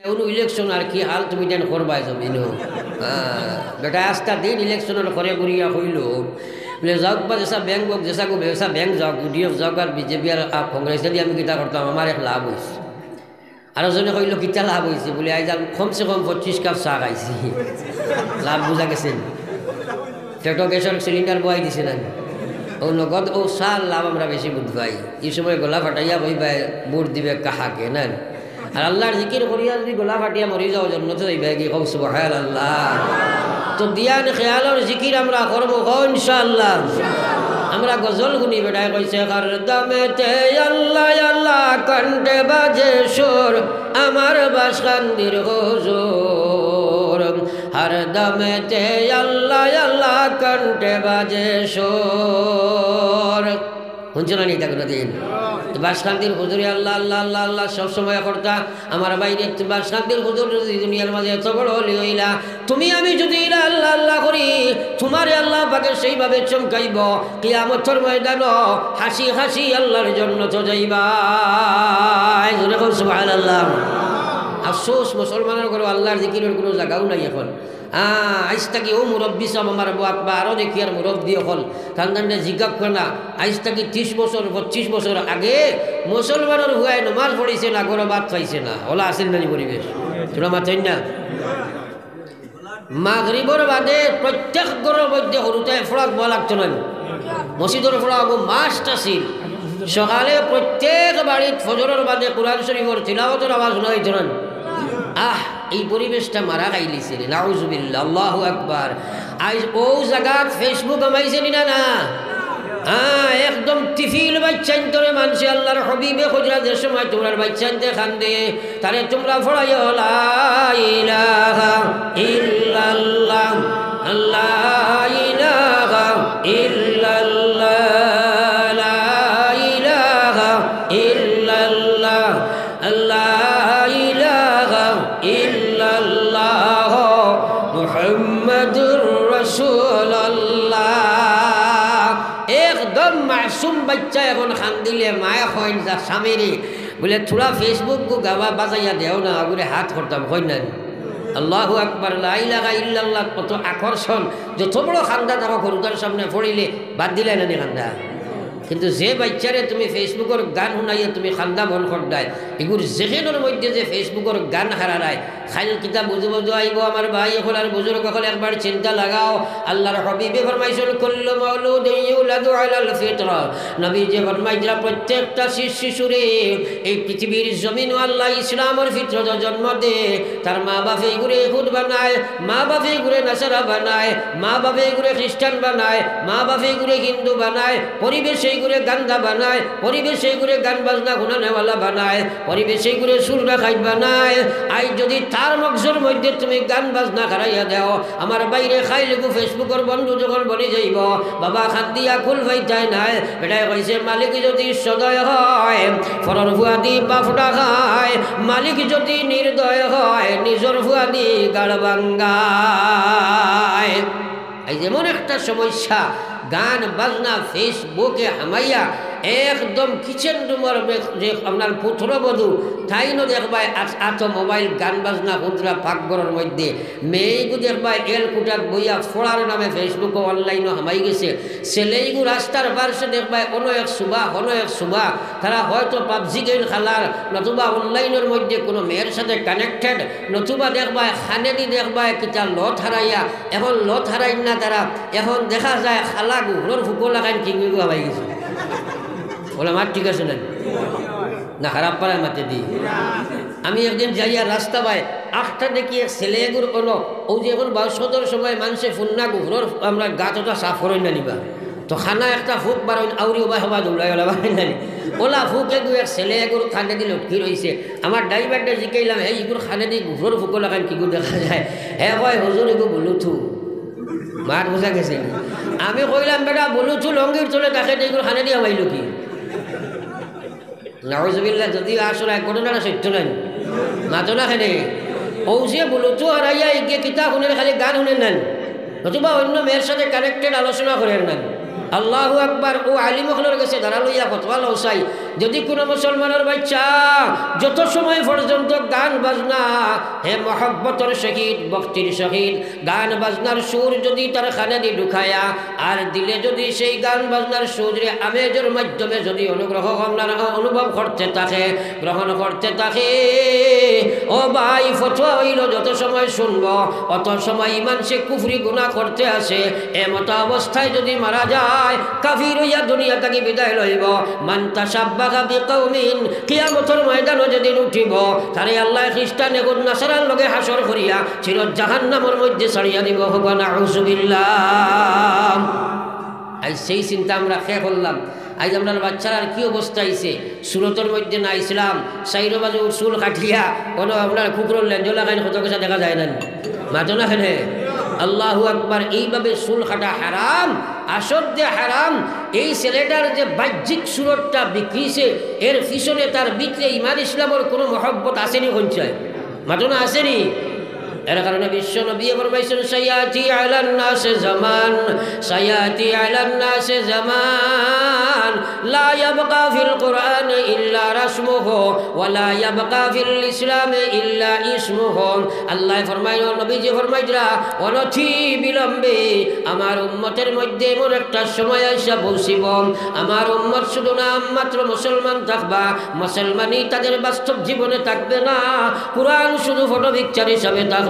উনি ইলেকশন আর কি হাল তুমি দেন করবাই জমিনো বেটা আস্তা দিন ইলেকশনের করে ঘুরিয়া হইল বলে যাওক বা যেসা ব্যাংক হোক যেসা গো ব্যবসা ব্যাংক যাওক ইউডিএফ যাওক আর বিজেপি আর কংগ্রেস দিয়ে আমি কিতা করতাম আমার এক লাভ হয়েছে আরো জনে কইল কিতা লাভ হয়েছে বলে আজ কমসে কম 25 কাপ চা খাইছি লাভ বুঝা গেছেন টেটো গ্যাসের সিলিন্ডার বয়াই দিছে না ও নগদ ও সাল লাভ আমরা বেশি বুঝ পাই এই সময় গলা ফাটাইয়া বইবাই বুট দিবে কাহাকে না আর আল্লাহর জিকির করিয়া যদি গলা ফাটিয়া মরি যাও জন্মতে যাইবে কি কও সুবহানাল্লাহ তো দিয়ান খেয়ালর জিকির আমরা করবো ইনশাআল্লাহ আমরা গজল গুনি বেটায় কইছে কার দামেতে আল্লাহ আল্লাহ কণ্ঠে বাজে সুর আমার বাসখান্দির হুজুর হর দামেতে আল্লাহ আল্লাহ কণ্ঠে বাজে সুর শুনছো না নিতা কোনো দিন বাসখান্তির হুজুরে আল্লাহ আল্লাহ আল্লাহ আল্লাহ সবসময় করতা আমার বাইরে বাসখান্তির হুজুর যদি দুনিয়ার মাঝে এত বড় হলি হইলা তুমি আমি যদি আল্লাহ আল্লাহ করি তোমারে আল্লাহ পাকে সেইভাবে চমকাইব কিয়ামতের ময়দান হাসি হাসি আল্লাহর জন্য তো যাইবা সুবহানাল্লাহ। আফসোস মুসলমানের করে আল্লাহর জিকিরের কোনো জায়গাও নাই এখন আইস থাকি ও মুরব্বী সব আমার বা আরও দেখি আর মুরব্বী হল খানদানটা জিজ্ঞাপ করে না আইস থাকি 30 বছর 25 বছর আগে মুসলমানের হুয়ায় নমাজ পড়িছে না গরো ভাত খাইছে না ওলা আসেন নানি পরিবেশ তোরা মাথেন না মাগরিবর বাদে প্রত্যেক গরোর মধ্যে সরুতে ফোড়াক বলা লাগতো না মসজিদের ফোড়া মাস্ট আসিল সকালে প্রত্যেক বাড়ির ফজরের বাদে কোরআন শরীফের তিলাওয়াতের আওয়াজ শোনা হইতো না এই পরিবেশটা মারা গাইলিছে নাউজুবিল্লাহ আল্লাহু আকবার আজ ও জায়গাত ফেসবুক আমাইছে না না একদম টিফিল বাচ্চান তোরে মানছে আল্লাহর হবিবে খুজরাতের সময় তোমরা বাচ্চানতে খান্দে তারে তোমরা ফড়াইও লা ইলাহা ইল্লাল্লাহ আল্লাহ ইলাহা ইল্লাল্লাহ লা ইলাহা ইল্লাল্লাহ আল্লাহ ইলাহা ইল্লাল্লাহ মুহাম্মাদুর রাসূলুল্লাহ একদম মাসুম বাচ্চা এখন খান দিলে মায়া হয় যা স্বামীরে বলে থোড়া ফেসবুক গো গাওয়া বাজাইয়া দেও না বলে হাত করতাম হয় না আল্লাহু আকবার লা ইলাহা ইল্লাল্লাহ কত আকর্ষণ যত বড় খান্দা থাকো গরুদার সামনে পড়িলে বাদ দিলে না খান্দা কিন্তু যে বাচ্চারে তুমি ফেসবুকের গান শুনাইয়া তুমি খান্দা মন করদায় এগুলো যেখানের মধ্যে যে ফেসবুকের গান হারায় খাইল কিতাব বুঝু বুঝু আইব আমার ভাই এখন আর বুজুর্গ সকলে একবার চিন্তা লাগাও আল্লাহর হবিবে ফরমাইছেন কুল্লু মাউলুদিন ইউলাদু আলাল ফিতরা নবী যে ফরমাইছেন প্রত্যেকটা শিশুরে এই পৃথিবীর জমিন আল্লাহ ইসলামের ফিতরত জন্ম দে তার মা বাপে এগুলো ইহুদ বানায় মা বাপে এগুলো নাসারা বানায় মা বাপে এগুলো খ্রিস্টান বানায় মা বাপে এগুলো হিন্দু বানায় পরিবেশে করে গান্দা বানায় পরিবেশে করে গান বাজনা গুনানেওয়ালা বানায় পরিবেশে করে সুরনা খাই বানায় আই যদি তার মগজের মধ্যে তুমি গান বাজনা খারাইয়া দেও আমার বাইরে খাই লেগু ফেসবুকের বন্ধু যখন বলি যাইব বাবা খাত দিয়া খুল ভাইতাই নাই বেটাই কইছে মালিক যদি সদয় হয় ফরর ভুয়া দি বাফটা খায় মালিক যদি নির্দয় হয় নিজর ভুয়া দি গাড় বাঙ্গায় এই যেমন একটা সমস্যা গান বাজনা ফেসবুকে হামাইয়া একদম কিচেন রুমের যে আপনার পুত্রবধূ তাইনও দেখবাই আত মোবাইল গান বাজনা হুদরা পাকঘরের মধ্যে মেয়েগু দেখবাই এলকুটাত বইয়া ফোড়ার নামে ফেসবুকে অনলাইনও হামাই গেছে ছেলেইগু রাস্তার পার্শ্বে দেখবাই অন্য এক সুবা তারা হয়তো পাবজি গেম খেলার নতুবা অনলাইনের মধ্যে কোনো মেয়ের সাথে কানেক্টেড নতুবা দেখবাই খানেদি দেখবাই কিতা লত হারাইয়া এখন লত হারাই না তারা এখন দেখা যায় খালা গুহর ফুকো লাগাই কিংগু হামাই গেছে বলে আমার ঠিক আছে না খারাপ পাড়ায় মাতে দিই আমি একদিন যাইয়া রাস্তা পাই আটটা দেখি এক ছেলেগুর কোনো ও যে এখন 22 সময় মানুষে ফুন্না গুহর আমরা গাছটা সাফ করেন না নিবা তো খানা একটা ফুক বারণ আউরি ওবা হবা দৌড়াই ওলা বাড়ি জানি ওলা ফুক এগু এক ছেলে এগুর খানে দি লটকি রয়েছে আমার ড্রাইভারটা জিকাইলাম হে ইগুর খানে দি গুহর ফুকো লাগান কিগু দেখা যায় হে কয় হুজুর এগু বলুথু মার বোঝা গেছে আমি কইলাম বেটা বলুথু লঙ্গির চলে তাকে এগুলো খানে দিয়ে আমাইল কি নাউজুবিল্লাহ যদি আসলে ঘটনাটা সত্য নাই মাতো না খেলে ঔষে বলুথু হারাইয়া এগিয়ে কিতাব শুনে খালি গান শুনে নেন নতুবা অন্য মেয়ের সাথে কানেক্টেড আলোচনা করেন নেন আল্লাহু আকবার। ও আলিম হলের কাছে দাঁড়া লইয়া ফতোয়া লওসাই, যদি কোনো মুসলমানের বাচ্চা যত সময় পর্যন্ত গান বাজনা হে মহব্বতর সহিত ভক্তির সহিত গান বাজনার সুর যদি তার খানে দি ঢুকায়া আর দিলে যদি সেই গান বাজনার সুরে আমেজের মাধ্যমে যদি অনুভব করতে থাকে, গ্রহণ করতে থাকে, ও ভাই ফতোয়া হইল যত সময় শুনব অত সময় ইমান সে কুফরি গুনাহ করতে আসে। এমত অবস্থায় যদি মারা যায় কাফির হইয়া দুনিয়া থেকে বিদায় লইব। মান তাশাব্বাহা বিকৌমিন, কিয়ামতের ময়দানে যেদিন উঠিব তারে আল্লাহ খ্রিস্টান এগুন নাসারার লগে হাসর করিয়া চির জাহান্নামের মধ্যে ছাড়িয়া দিব। হবা নাউযুবিল্লাহ। আজ সেই চিন্তা আমরা খেয়ে করলাম। আজ আপনার বাচ্চারা আর কি অবস্থা হয়েছে, সুরতের মধ্যে না ইসলাম সাইরো বাজু চুল কাটিয়া কোনো আপনার কুকুরের লেঞ্জলা খাইন কত কথা দেখা যায় না, মাতো না খেলে। আল্লাহু আকবার। এইভাবে চুল কাটা হারাম, আসলে হারাম। এই ছেলেটার যে বাহ্যিক সুরতটা বিক্রিছে এর পিছনে তার ভিতরে ইমান ইসলামের কোনো মহব্বত আসেনি, সঞ্চয় মাতো না আসেনি। এর কারণে বিশ্ব নবী ফরমাইছেন সায়াতি আলান নাসে জামান, সায়াতি আলান নাসে জামান লা ইয়াবকা ফিল কুরআন ইল্লা রাসমুহু ওয়া লা ইয়াবকা ফিল ইসলাম ইল্লা ইসমুহু। আল্লাহ ফরমাইল, নবীজি ফরমাইরা অনথি বিলম্বে আমার উম্মতের মধ্যে এমন একটা সময় আইসা পৌঁছিব আমার উম্মত শুধু নাম মাত্র মুসলমান থাকবা, মুসলমানই তাদের বাস্তব জীবনে থাকবে না। কুরআন শুধু ফটো পিকচার হিসাবে থাকবে,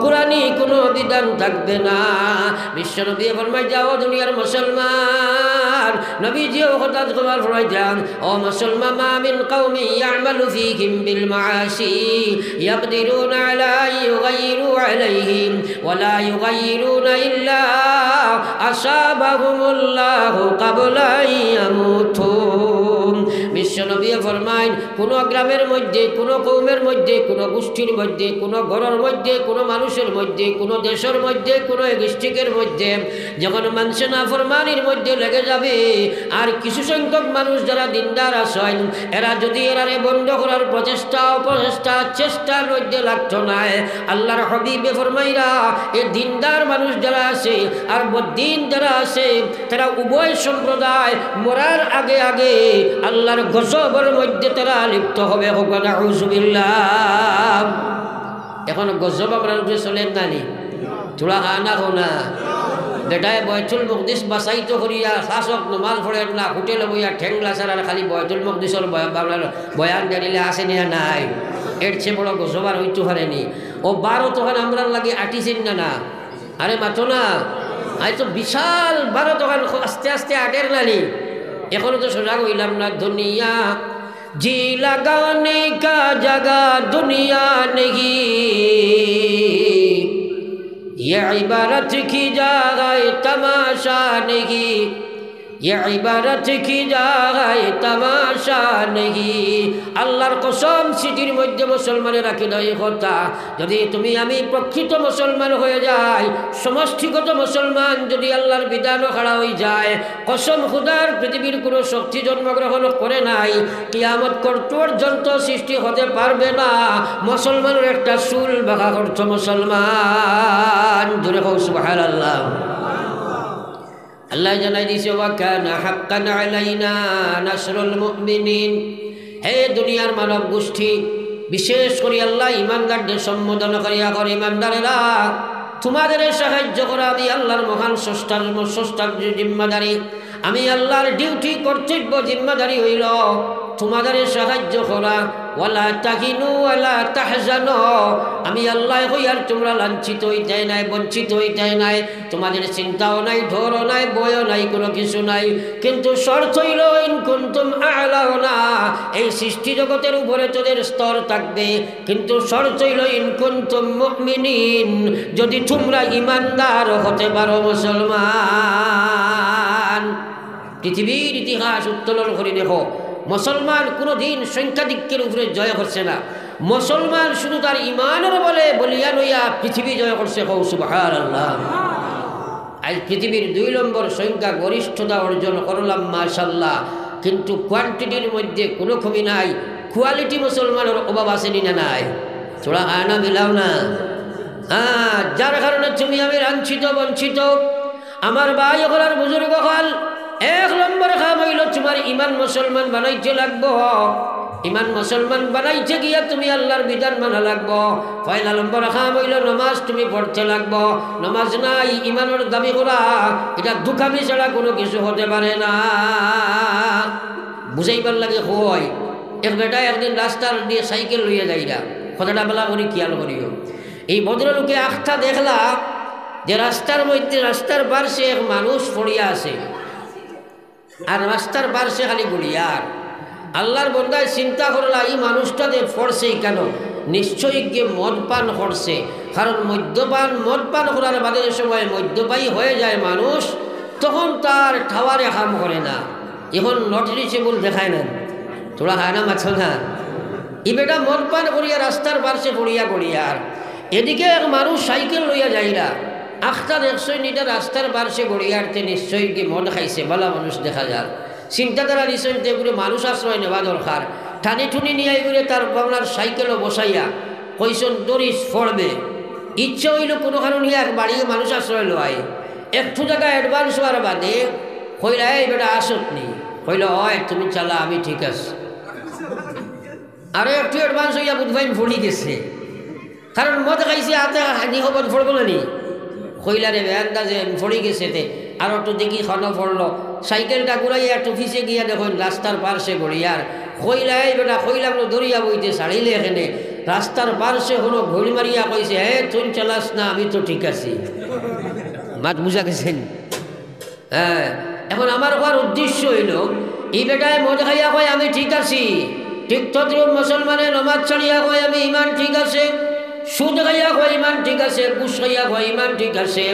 কুরআনি কোনো বিধান থাকবে না। বিশ্ব নবী ফরমাই যাও দুনিয়ার মুসলমান, নবীজিও কথা তোমার ফরমাই যান ও মুসলমান, মা মিন কওমি ইয়ামালু ফীহিম বিল মাআসি ইয়াকদিরুনা আলা ইউগাইরু আলাইহিম ওয়া লা ইউগাইরুনা ইল্লা আসাবাহুমুল্লাহু ক্বাবলা ইয়ামুতু। বিশ্ব নবী ফরমাইন কোন গ্রামের মধ্যে, কোন কওমের মধ্যে, কোন গোষ্ঠীর মধ্যে, কোন ঘরের মধ্যে, কোন মানুষের মধ্যে, কোন দেশের মধ্যে, কোন ডিস্ট্রিক্টের মধ্যে যখন মানুষ নাফরমানির মধ্যে লেগে যাবে আর কিছু সংখ্যক মানুষ যারা দিনদার আছেন এরা যদি এরারে বন্ধ করার প্রচেষ্টা চেষ্টার মধ্যে লাগতো না, আল্লাহর হাবিবে ফরমাইরা এই দিনদার মানুষ যারা আছে আর বদ্দিন যারা আছে তারা উভয় সম্প্রদায় মরার আগে আগে আল্লাহর গজবের মধ্যে তারা লিপ্ত হবে। নাউযুবিল্লাহ। এখন গজব আমরা উপরে চলেন নানি তোরা আনা হোনা বেটায় বয়তুল মুকদিস বাসাইতো করিয়া শাসক নমাজ পড়েন না, হোটেলে বইয়া ঠেংলা ছাড়া খালি বয়তুল মুকদিসের বয়ান জানিলে আসে না নাই, এর চেয়ে বড় গজব আর হইতে পারেনি। ও 12 তখন আমরা লাগে আটিছেন না, আরে মাতো না, আজ তো বিশাল 12 তখন আস্তে আস্তে আটের নানি। এখনো তো সজাগ হইলাম না। দুনিয়া জি লাগানে কা জাগা দুনিয়া নেহি, ये इबारत की जगह तमाशा नहीं, ये इबारत की जगह तमाशा नहीं। আল্লাহর কসম সিটির মধ্যে মুসলমানের রাখিল এই কথা, যদি তুমি আমি প্রকৃত মুসলমান হয়ে যাই, সমষ্টিগত মুসলমান যদি আল্লাহর বিধানও খাড়া হয়ে যায়, কসম খুদার পৃথিবীর কোনো শক্তি জন্মগ্রহণ করে নাই, কিয়ামত পর্যন্ত সৃষ্টি হতে পারবে না মুসলমানের একটা চুল বাঁকা করত মুসলমান। জোরে হোক সুবহানাল্লাহ। আল্লাহ জানাই দিছে ওয়া কানা হাক্কান আলাইনা নাসরুল মুমিনিন। হে দুনিয়ার মানব গোষ্ঠী, বিশেষ করে আল্লাহ ইমানদারদের সম্বোধন করিয়া করে, ইমানদারেরা তোমাদের সাহায্য করা আমি আল্লাহর মহান স্রষ্টার জিম্মাদারি, আমি আল্লাহর ডিউটি কর্তব্য জিম্মাদারি হইল তোমাদের সাহায্য করা। ওয়ালা তাহিনু ওয়ালা তাহজানু, আমি আল্লাহ কই আর তোমরা লাঞ্ছিত হইতে নাই, বঞ্চিত হইতে নাই, তোমাদের চিন্তাও নাই, ঢোরও নাই, বয়ও নাই, কোনো কিছু নাই, কিন্তু শর্ত হইল ইন কুনতুম আ'লাউনা, এই সৃষ্টি জগতের উপরে তোদের স্তর থাকবে, কিন্তু শর্ত হইল ইন কুনতুম মুমিনিন, যদি তোমরা ইমানদার হতে পারো মুসলমান। পৃথিবীর ইতিহাস উত্তোলন করে দেখো, মুসলমান কোনোদিন সংখ্যাধিক্যের উপরে জয় করছে না, মুসলমান শুধু তার ইমানের বলে বলিয়ান হইয়া পৃথিবী জয় করছে। সুবহানাল্লাহ। আজ পৃথিবীর 2 নম্বর সংখ্যা গরিষ্ঠতা অর্জন করলাম মাশাআল্লাহ, কিন্তু কোয়ান্টিটির মধ্যে কোনো কমি নাই, কোয়ালিটি মুসলমানের অভাব আসেনি না নাই? তোরা আনা মিলাও না। যার কারণে তুমি আমি লাঞ্ছিত বঞ্চিত। আমার ভাই হল আর বুজুর্গ হল এক নম্বর কাম হইল তোমার ইমান মুসলমান বানাইতে লাগবো। ইমান মুসলমান বানাইতে গিয়া তুমি আল্লাহর বিধান মানা লাগবো। পয়লা নম্বর কাম হইল নামাজ তুমি পড়তে লাগবো। নামাজ নাই ইমানের দাবি করা এটা দুকামি ছাড়া কোনো কিছু হতে পারে না। বুঝাইবার লাগে হয় এক বেটা একদিন রাস্তার দিয়ে সাইকেল লইয়া যাইরা, কথাটা বেলা করি খেয়াল করিও। এই ভদ্রলোকে আখটা দেখলা যে রাস্তার মধ্যে রাস্তার পার্শ্বে এক মানুষ পড়িয়া আছে, আর রাস্তার পার্শ্বে খালি গুলিয়ার। আল্লাহর বন্দায় চিন্তা করলা এই মানুষটা যে পড়ছে কেন, নিশ্চয়ই গিয়ে মদ পান করছে। কারণ মদ পান করার বাদের সময় মদ্যপায়ী হয়ে যায় মানুষ, তখন তার খাওয়ারে কাম করে না। এখন নট রিচেবল দেখায় না, তোরা খায় না মাছ না। এই বেটা মদ পান করিয়া রাস্তার পার্শ্বে পড়িয়া গড়িয়ার। এদিকে এক মানুষ সাইকেল লইয়া যাইরা, আখটা দেখছই নিটা রাস্তার পার্শ্বে গড়িয়ারতে নিশ্চয়ই কি মদ খাইছে, ভালো মানুষ দেখা যাক। চিন্তাধারা নিশ্চয় করে মানুষ আশ্রয় নেওয়া দরকার। টানি টুনি নিয়ে করে তার বাংলার সাইকেলও বসাইয়া কইসন দরিস পড়বে। ইচ্ছে হইল কোনো কারণ এক বাড়িয়ে মানুষ আশ্রয় লয়। একটু জায়গা অ্যাডভান্স হওয়ার বাদে কইলা এই বেটা আসত নি, কইল হয় তুমি চালা আমি ঠিক আছে। আরো একটু অ্যাডভান্স হইয়া বুধবাই পড়ি গেছে, কারণ মদ খাইছে হাতে হানি হবত পড়বো না নি। কইলা রে আন্দাজে পড়ি গেছে তে আরো একটু দেখি খানো পড়লো। সাইকেলটা ঘুরাইয়া একটু ফিসে গিয়া দেখুন রাস্তার পার্শ্বে গড়িয়ার। কইলা এই বেটা কইলাম দরিয়া বইতে ছাড়িলে এখানে রাস্তার পার্শ্বে হলো ঘড়ি মারিয়া কইছে হে তুই চালাস না আমি তো ঠিক আছি। মাত বুঝা গেছেন? হ্যাঁ, এখন আমার হওয়ার উদ্দেশ্য হইল এই বেটায় মদ খাইয়া কয় আমি ঠিক আছি, ঠিক তদ্রুপ মুসলমানের নমাজ ছাড়িয়া কয় আমি ইমান ঠিক আছে, সুদ খাইয়া কয় ইমান ঠিক আছে, ঘুষ খাইয়া কয় ইমান ঠিক আছে।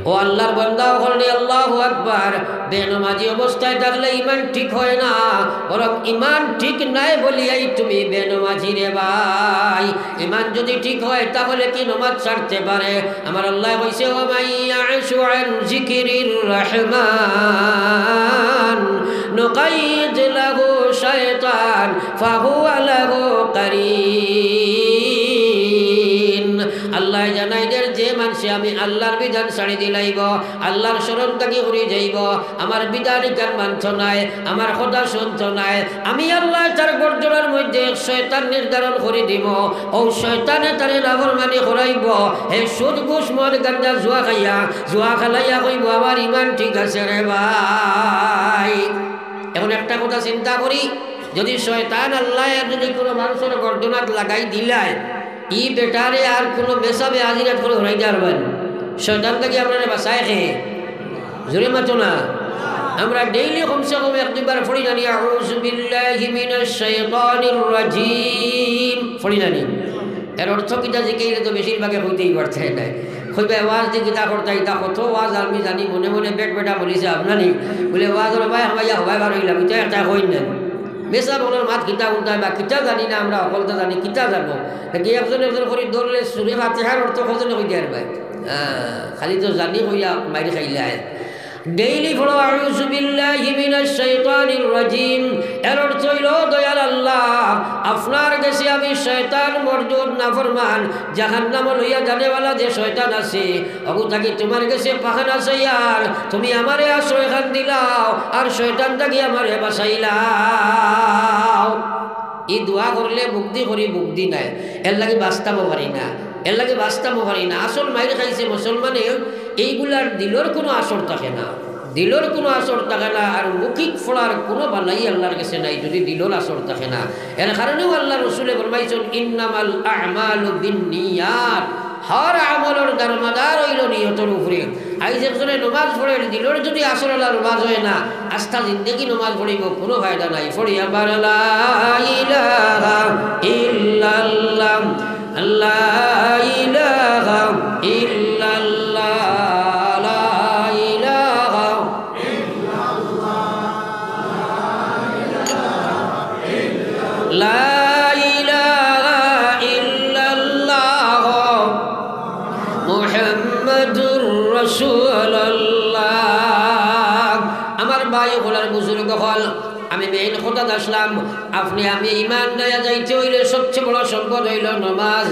ও আল্লাহর বান্দা হলে আল্লাহু আকবার, বেনমাজি অবস্থায় থাকলে ইমান ঠিক হয় না, বরং ইমান ঠিক নাই বলিয়াই তুমি বেনমাজি রে ভাই। ইমান যদি ঠিক হয় তাহলে কি নমাজ ছাড়তে পারে? আমার আল্লাহ কইছে ওয়া মাইয়াশু আন যিকরির রহমান নুকাইদ লাহু শাইতান ফাহুয়া লাহু কারীন। আল্লাহ জানাইদের যে মানুষে আমি আল্লাহর বিধান ছাড়ি দিলাইব, আল্লাহর স্মরণ তাকে উড়ে যাইব, আমার বিধানিকার মানছ নাই, আমার কথা শুনছ নাই, আমি আল্লাহ তার গর্জনের মধ্যে শয়তান নির্ধারণ করে দিব। ও শয়তানে তারে নাফরমানি করাইব। হে সুদ ঘুষ মদ গাঞ্জা জুয়া খাইয়া জুয়া খালাইয়া কইব আমার ইমান ঠিক আছে রে ভাই। এখন একটা কথা চিন্তা করি, যদি শয়তান আল্লাহ যদি কোনো মানুষের গর্জনাত লাগাই দিলায়, ই বেটারে আর কোনো মেসাবে আজিরাত করে হরাই দিয়ে পারবেন? শয়তান থেকে আপনারা বাঁচায় খেয়ে জোরে মাতো না। আমরা ডেইলি কমসে কম এক দুইবার পড়ি জানি আউযু বিল্লাহি মিনাশ শাইতানির রাজিম, পড়ি জানি। এর অর্থ কিটা জিকেইলে তো বেশিরভাগে হইতেই পারছে না। কইবে ওয়াজ দি কিতা করতাই তা কত ওয়াজ আমি জানি, মনে মনে পেট বেটা বলিছে আপনানি বলে ওয়াজ ভাই হবাইয়া হবাই বার হইলাম, এটা একটা হইন না। বেসা বলার মাত কিতা উল্টায় বা কিতা জানি না, আমরা অকলতা জানি কিতা জানো কি একজন একজন করে দৌড়লে সুরে ফাতিহার অর্থ খোঁজলে হইতে আর ভাই। খালি তো জানি হইলা মাইরে খাইলে ডেইলি পড়ো আউযু বিল্লাহি মিনাশ শাইতানির রাজিম। এর অর্থ হইল দয়াল আল্লাহ আপনার কাছে আমি শয়তান মরদুদ নাফরমান জাহান্নাম লইয়া জানেওয়ালা যে শয়তান আছে অবু থাকি তোমার কাছে পাহান আছে, আর তুমি আমারে আশ্রয় খান দিলাও আর শয়তান থাকি আমারে বাঁচাইলাও। এই দোয়া করলে মুক্তি করি, মুক্তি নাই, এর লাগে বাঁচতাম পারি না, এর লাগে বাঁচতাম পারি না। আসল মাইরে খাইছে মুসলমানে এইগুলার দিলর কোনো আসর থাকে না, দিলর কোনো আসর থাকে না। আর মুখিক ফোড়ার কোনো বালাই আল্লাহর কাছে নাই যদি দিলর আসর থাকে না। এর কারণেও আল্লাহ রসুলে ফরমাইছেন ইন্নামাল আ'মালু বিন্নিয়াত, হর আমলের দারমাদার হইল নিয়তের উপরে। আইজ একজনে নমাজ পড়ে দিলর যদি আসর আল্লাহ নমাজ হয় না, আস্থা জিন্দেগি নমাজ পড়িব কোনো ফায়দা নাই। পড়ি আবার লা ইলাহা ইল্লাল্লাহ লা ইলাহা ইল্লাল্লাহ লা ইলাহা ইল্লাল্লাহ লা ইলাহা ইল্লাল্লাহ মুহাম্মাদুর রাসূলুল্লাহ। আমার ভাই হলার বুজুর্গ হল আমি মেইন কথা আসলাম, আপনি আমি ইমান দেয়া যাইতে হইলে সবচেয়ে বড় সম্পদ হইল নমাজ।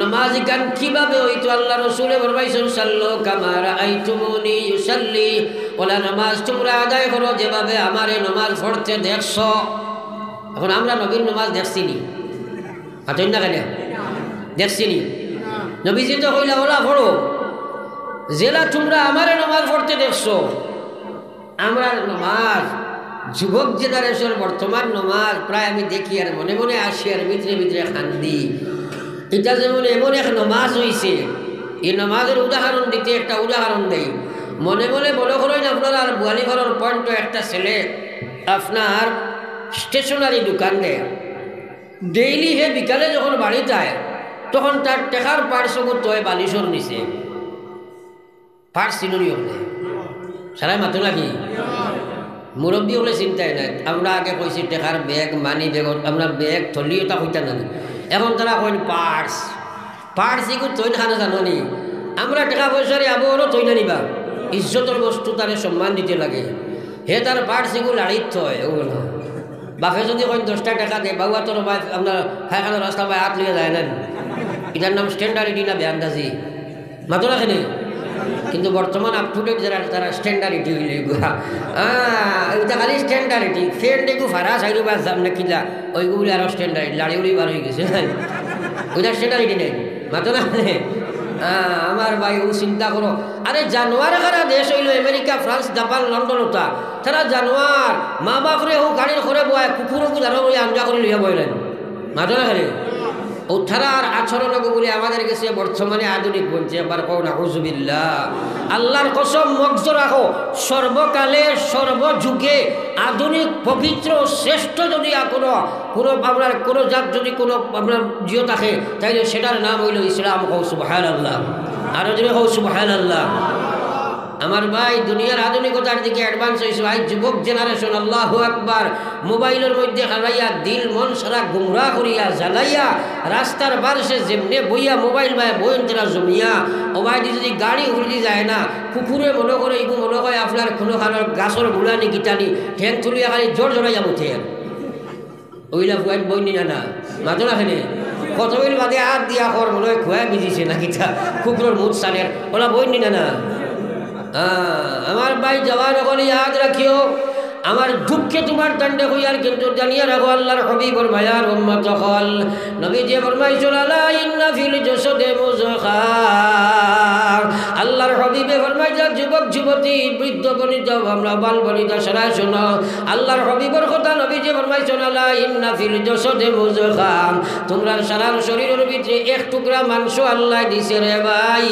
নমাজ গান কিভাবে হইতো আল্লাহ রসুলে ফরমাইছেন সাল্লু কামা রাআইতুমুনি ইউসাল্লি, ওলা নামাজ তোমরা আদায় করো যেভাবে আমারে নমাজ পড়তে দেখছো। এখন আমরা নবীর নমাজ দেখছি নি? হাতেন না কেন? দেখছি নি? নবীজি তো কইলা ওলা পড়ো জেলা তোমরা আমারে নমাজ পড়তে দেখছো। আমরা নমাজ যুবক জেনারেশন বর্তমান নমাজ প্রায় আমি দেখি আর মনে মনে আসি আর ভিতরে ভিতরে খান্দি। এটা যেমন এমন এক নমাজ হয়েছে, এই নমাজের উদাহরণ দিতে একটা উদাহরণ দেই। মনে মনে মনে করেন আপনার আর গোয়ালিঘরের পয়েন্ট একটা ছেলে আপনার স্টেশনারি দোকান দেয়, ডেইলি হে বিকালে যখন বাড়ি যায় তখন তার টেকার পার্শ্বগুত হয় বালিশর নিচে। পার্স চিনুনি হলে সারাই মাতো নাকি মুরব্বী হলে চিন্তাই নাই। আমরা আগে কইছি টেকার ব্যাগ মানি ব্যাগত আমরা ব্যাগ থলিও তা হইতা নানি, এখন তারা কইন পার্স। পার্স এগুলো তৈন খানা জানো নি? আমরা টাকা পয়সারে আবহাওয়ারও তৈরি নিবা, ইজ্জতের বস্তু তারে সম্মান দিতে লাগে। হে তার পার্স এগুলো লাড়িত হয় ওগুলো। বাপে যদি কইন 10টা টাকা দেয়, বাবুয়া তোর ভাই আপনার খায়খানোর রাস্তা ভাই হাত লিয়ে যায় না, এটার নাম স্ট্যান্ডার্ডিটি না বেআন্দাজি? মাতো রাখেনি। কিন্তু বর্তমান আপ টু ডেট যারা তারা স্ট্যান্ডার্ডিটি হইলে এটা খালি স্ট্যান্ডার্ডিটি ফ্রেন্ড একটু ভাড়া চাইলে বা যাম না কিলা ওইগুলি আরও স্ট্যান্ডার্ড লাড়ি উড়ি বার হয়ে গেছে। ওইটা স্ট্যান্ডার্ডিটি নেই, মাতো না? আমার ভাই ও চিন্তা করো, আরে জানোয়ার খারা দেশ হইল আমেরিকা, ফ্রান্স, জাপান, লন্ডন, ওটা তারা জানোয়ার মা বাপরে ও গাড়ির ঘরে বয় কুকুরও জানো বলে আঞ্জা করে লিয়া বইলেন, মাতো না? খালি ও থারার আচরণ বলে আমাদের কাছে বর্তমানে আধুনিক বলছে। একবার কও না হুজুবিল্লাহ। আল্লাহর কসম মগজ রাখো, সর্বকালে সর্বযুগে আধুনিক পবিত্র শ্রেষ্ঠ যদি কোনো আপনার কোনো জাত যদি কোনো আপনার জিও থাকে তাইলে সেটার নাম হইল ইসলাম। কও সুবহানাল্লাহ। আরো যদি কও সুবহানাল্লাহ। আমার ভাই দুনিয়ার আধুনিকতার দিকে অ্যাডভান্স হয়েছে ভাই, যুবক জেনারেশন আল্লাহু আকবার মোবাইলের মধ্যে হারাইয়া দিল মন সারা গুমরা করিয়া জ্বালাইয়া রাস্তার বারসে যেমনে বইয়া মোবাইল ভাই বইন তারা জমিয়া ও ভাই যদি গাড়ি উড়ি যায় না কুকুরে মনে করে এগু মনে হয় আপনার কোনো খানোর গাছর গুলানি গিটানি ঠেং তুলিয়া খালি জোর জড়াইয়া উঠে ওইলা ফুয়াইন বই নিয়া না মাতো না খেলে কতবিল বাদে হাত দিয়া কর মনে হয় খুয়া বিজিছে না গিটা কুকুরের মুখ সানের ওলা বই নিনা না। আমার ভাই জওয়ান হলে ইয়াদ রাখিও, আমার দুঃখে তোমার দণ্ডে হইয়ার কিন্তু জানিয়া রাখো আল্লাহর হাবিবর ভাইয়ার উম্মত হল নবী যে ফরমাইছেন আলা ইন্না ফিল জাসাদে মুযখা। আল্লাহর হাবিবে ফরমাইছেন যুবক যুবতী বৃদ্ধ বনিতা আমরা বাল বনিতা সারা শোনো আল্লাহর হাবিবর কথা। নবী যে ফরমাইছেন আলা ইন্না ফিল জাসাদে মুযখা, তোমরা সারা শরীরের ভিতরে এক টুকরা মাংস আল্লাহ দিছে রে ভাই।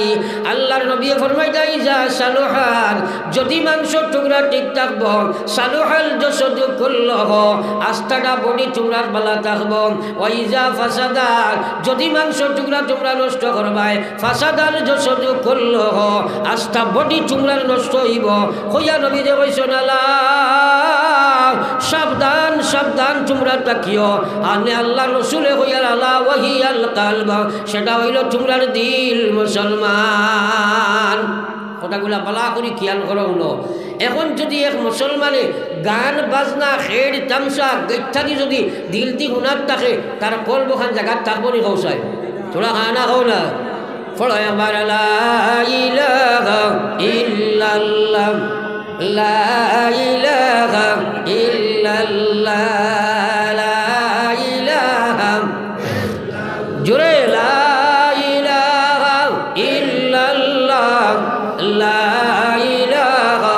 আল্লাহর নবী ফরমাইছেন ইজা সালুহান, যদি মাংস টুকরা ঠিক থাকবো সালুহাল জাসাদু কুল্লুহু, আস্তাটা বডি তোমরা ভালো থাকবো। ওয়াইজা ফাসাদাত, যদি মাংস টুকরা তোমরা নষ্ট করবাই ফাসাদাল জাসাদু কুল্লুহু, আস্তা বডি তোমরা নষ্ট হইব। হইয়া নবী যে কইছেন আল্লাহ সাবধান সাবধান তোমরা তাকিও। আনে আল্লাহ রসুলে হইয়ার আল্লাহ ওয়াহিয়াল কালব, সেটা হইল তোমরার দিল মুসলমান। কথাগুলা বলা করি খেয়াল করো হলো। এখন যদি এক মুসলমানে গান বাজনা খেড় তামসা ইত্যাদি যদি দিল দি শুনার থাকে তার কলবখান জায়গাত থাকবো নি কৌশায় তোরা খানা খাও না ফলো আমার লা ইলাহা ইল্লাল্লাহ লা ইলাহা ইল্লাল্লাহ লা ইলাহা জোরে লা ইলাহা ইল্লাল্লাহ লা ইলাহা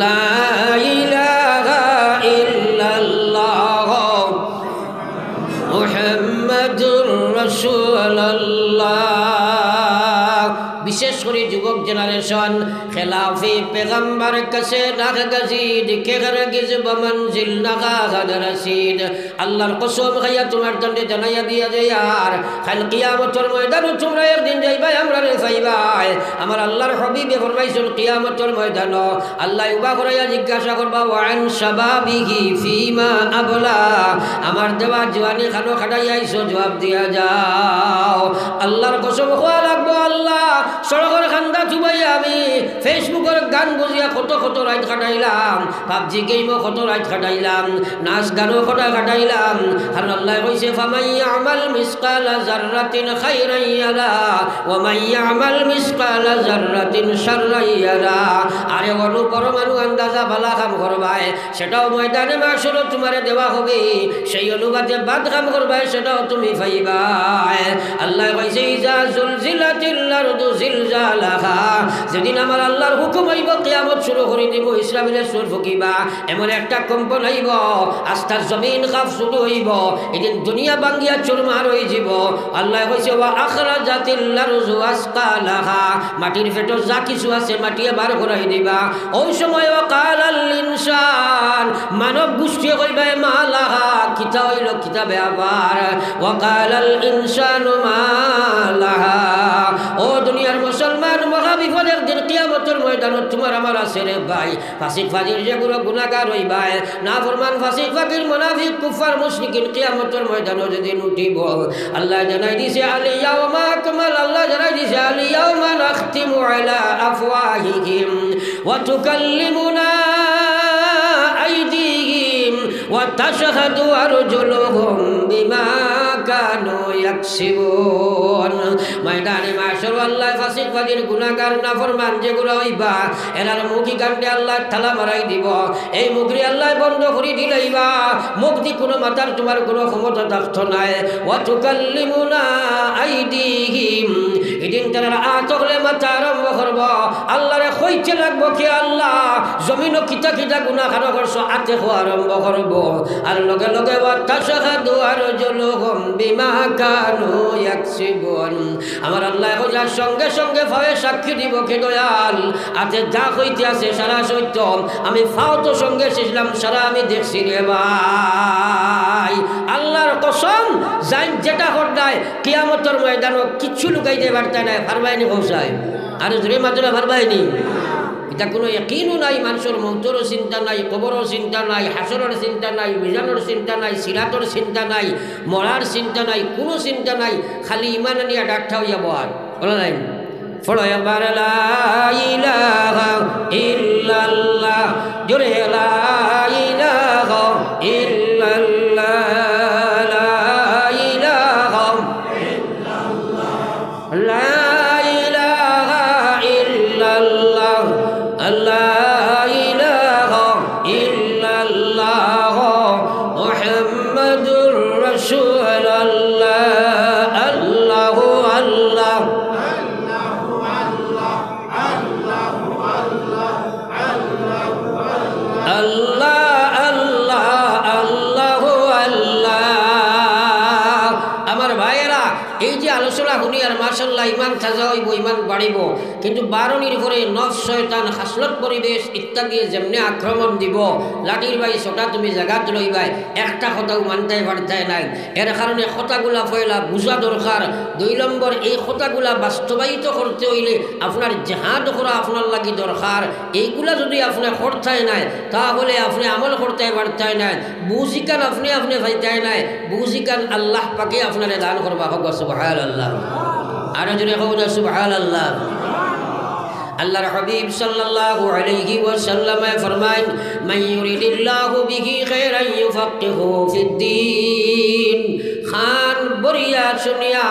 লা ইলাহা ইল্লাল্লাহ মুহাম্মাদুর রাসূলুল্লাহ। বিশেষ করে যুবক জেনারেশন খেলাফি পেগম্বর কাছে রাখ গজিদ কে গরগিজ বমনজিল নাগাদ রশিদ। আল্লাহর কসম খাইয়া তোমার দণ্ডে জানাইয়া দিয়া যায় আর কাল কিয়ামতের ময়দানে তোমরা একদিন যাইবা আমরা রে যাইবাই। আমার আল্লাহর হাবিবে ফরমাইছেন কিয়ামতের ময়দানে আল্লাহ উবা করাইয়া জিজ্ঞাসা করবা ওয়ান শাবাবিহি ফিমা আবলা, আমার দেওয়া জওয়ানি খানো খাটাইয়া আইছো জবাব দিয়া যাও। আল্লাহর কসম খোয়া লাগবো আল্লাহ সড়কের খান্দা ডুবাই আমি ফেসবুকের গান বুঝিয়া কত কত রাত কাটাইলাম, পাবজি গেমও কত রাত কাটাইলাম, নাচ গানও কত কাটাইলাম। কারণ আল্লাহ কইছে ফামাই আমাল মিসকালা জাররাতিন খাইরান ইয়ারা ওয়া মাই আমাল মিসকালা জাররাতিন শাররান ইয়ারা। আরে অনুপরমাণু আন্দাজা বালা কাম করবাই সেটাও ময়দানে মাশরে তোমারে দেওয়া হবে, সেই অনুবাদে বাদ কাম করবাই সেটাও তুমি পাইবাই। আল্লাহ কইছে ইজা জুলজিলাতিল আরদু জিলজালাহা, যেদিন আমার আল্লাহর হুকুম হইব কিয়ামত শুরু করে দিব, ইসরাফিলের সুর ফুকিবা, এমন একটা কম্পন হইব আস্থার জমিন কাঁপ শুরু হইব, এদিন দুনিয়া বাঙ্গিয়া চুরমার হয়ে যাব। আল্লাহ কইছে ওয়া আখরাজাতিল আরজু আসকালাহা, মাটির ফেটো যা কিছু আছে মাটিয়ে বার করাই দিবা। ওই সময় ওয়াকালাল ইনসান, মানব গোষ্ঠী কইবা মালাহা, কিতা হইল কিতাবে আবার ওয়াকালাল ইনসানু মালাহা। ও দুনিয়ার মুসলমান, মহা বিপদ একদিন কিয়ামতের ময়দানত তোমার আমার আছে রে ভাই। ফাসিক ফাজির যেগুলো গুনাহগার হইবাই, নাফরমান ফাসিক ফাকির মুনাফিক কুফার মুশরিকিন কিয়ামতের ময়দানে যেদিন উঠিব, আল্লাহ জানাই দিছে আল ইয়াউমা আকমাল, আল্লাহ জানাই দিছে আল ইয়াউমা নাখতিমু আলা আফওয়াহিহিম ওয়া তুকাল্লিমুনা আইদিহিম ওয়া তাশহাদু আরজুলুহুম বিমা কানু ইয়াকসিবুন। ময়দানে মাশর আল্লাহ ফাসিক ফাজির গুনাহগার নাফরমান যেগুলো হইবা এনার মুখি কাণ্ডে আল্লাহ তালা মারাই দিব। এই মুখরি আল্লাহ বন্ধ করে দিলাইবা, মুখ দি কোনো মাতার তোমার কোনো ক্ষমতা থাকতো নাই। ওয়া তুকাল্লিমুনা আইদিহিম, এদিন তারা আতকলে মাথা আরম্ভ করব, আল্লাহরে কইতে লাগবো কি আল্লাহ জমিনও কিতা কিতা গুনাহ খানো করছো, আতে খোয়া আরম্ভ করব। আর লগে লগে ওয়া তাশহাদু আরজুলুহুম বিমা কানু ইয়াকসিবুন, আমার আল্লাহ কইয়ার সঙ্গে সঙ্গে ফায়ে সাক্ষী দিব কি দয়াল আতে যা কইতে আছে সারা সত্য, আমি ফাও তো সঙ্গে ছিলাম সারা আমি দেখছি রে ভাই। আল্লাহর কসম যাই যেটা হরদায় কিয়ামতের ময়দানও কিচ্ছু লুকাইতে পারতে নাই, ফারবাইনি পৌঁছায় আর জোরে মাত্রা ফারবাইনি। এটা কোনো ইয়াকিনও নাই, মানুষের মৌতেরও চিন্তা নাই, কবরের চিন্তা নাই, হাসরের চিন্তা নাই, মিজানের চিন্তা নাই, সিরাতের চিন্তা নাই, মরার চিন্তা নাই, কোনো চিন্তা নাই, খালি ইমান নিয়ে ডাক্তা হইয়া বহার বলা নাই। ফলো একবার লা ইলাহা ইল্লাল্লাহ, জোরে লা ইলাহা ইল্লাল্লাহ, লা ইলাহা ইল্লাল্লাহ, লা ইলাহা ইল্লাল্লাহ, লা ইলাহা ইল্লাল্লাহ, মুহাম্মাদুর রাসূলুল্লাহ, আল্লাহু আল্লাহ আল্লাহ আল্লাহ আল্লাহু আল্লাহ। আমার ভাইয়েরা, এই যে আলোচনা শুনি আর মাশাআল্লাহ ইমান তাজা হইব, ইমান বাড়িব, কিন্তু বারণির পরে নফস শয়তান হাসলত পরিবেশ ইত্যাদি যেমনি আক্রমণ দিব, লাঠির বাই ছোটা তুমি জায়গাত লইবাই, একটা কথাও মানতে পারতে নাই। এর কারণে কথাগুলা পয়লা বুঝা দরকার। 2 নম্বর, এই কথাগুলা বাস্তবায়িত করতে হইলে আপনার জেহাদ করা আপনার লাগি দরকার। এইগুলা যদি আপনি করতে নাই তাহলে আপনি আমল করতে পারতে নাই, বুঝিকান আপনি আপনি পাইতে নাই, বুঝিকান আল্লাহ পাকে আপনারে দান করবা হোক। সুবহানাল্লাহ, আর যদি হোক না সুবহানাল্লাহ। আল্লাহর হাবিব সাল্লাল্লাহু আলাইহি ওয়াসাল্লাম ফরমায় মান ইউরিদিল্লাহু বিহি খায়রান ইউফাক্কিহু ফিদ্দীন। খান বরিয়া শুনিয়া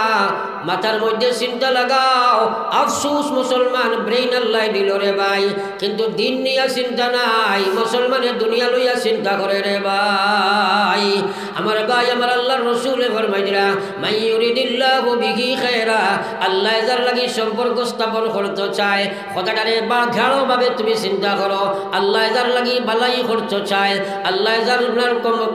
মাথার মধ্যে চিন্তা লাগাও, আফসোস মুসলমান ব্রেইন আল্লাহ দিল রে ভাই, কিন্তু দিন নিয়া চিন্তা নাই, মুসলমানের দুনিয়া লইয়া চিন্তা করে রে ভাই। আমার ভাই, আমার আল্লাহর রাসূল ফরমাইরা মান ইউরিদিল্লাহু বিহি খায়রা, আল্লাহ যার লাগি সম্পর্ক স্থাপন করতে চায়, কথাটারে বা ঘাড়োভাবে তুমি চিন্তা করো। আল্লাহ যার লাগি বালাই করতে চায়, আল্লাহ যার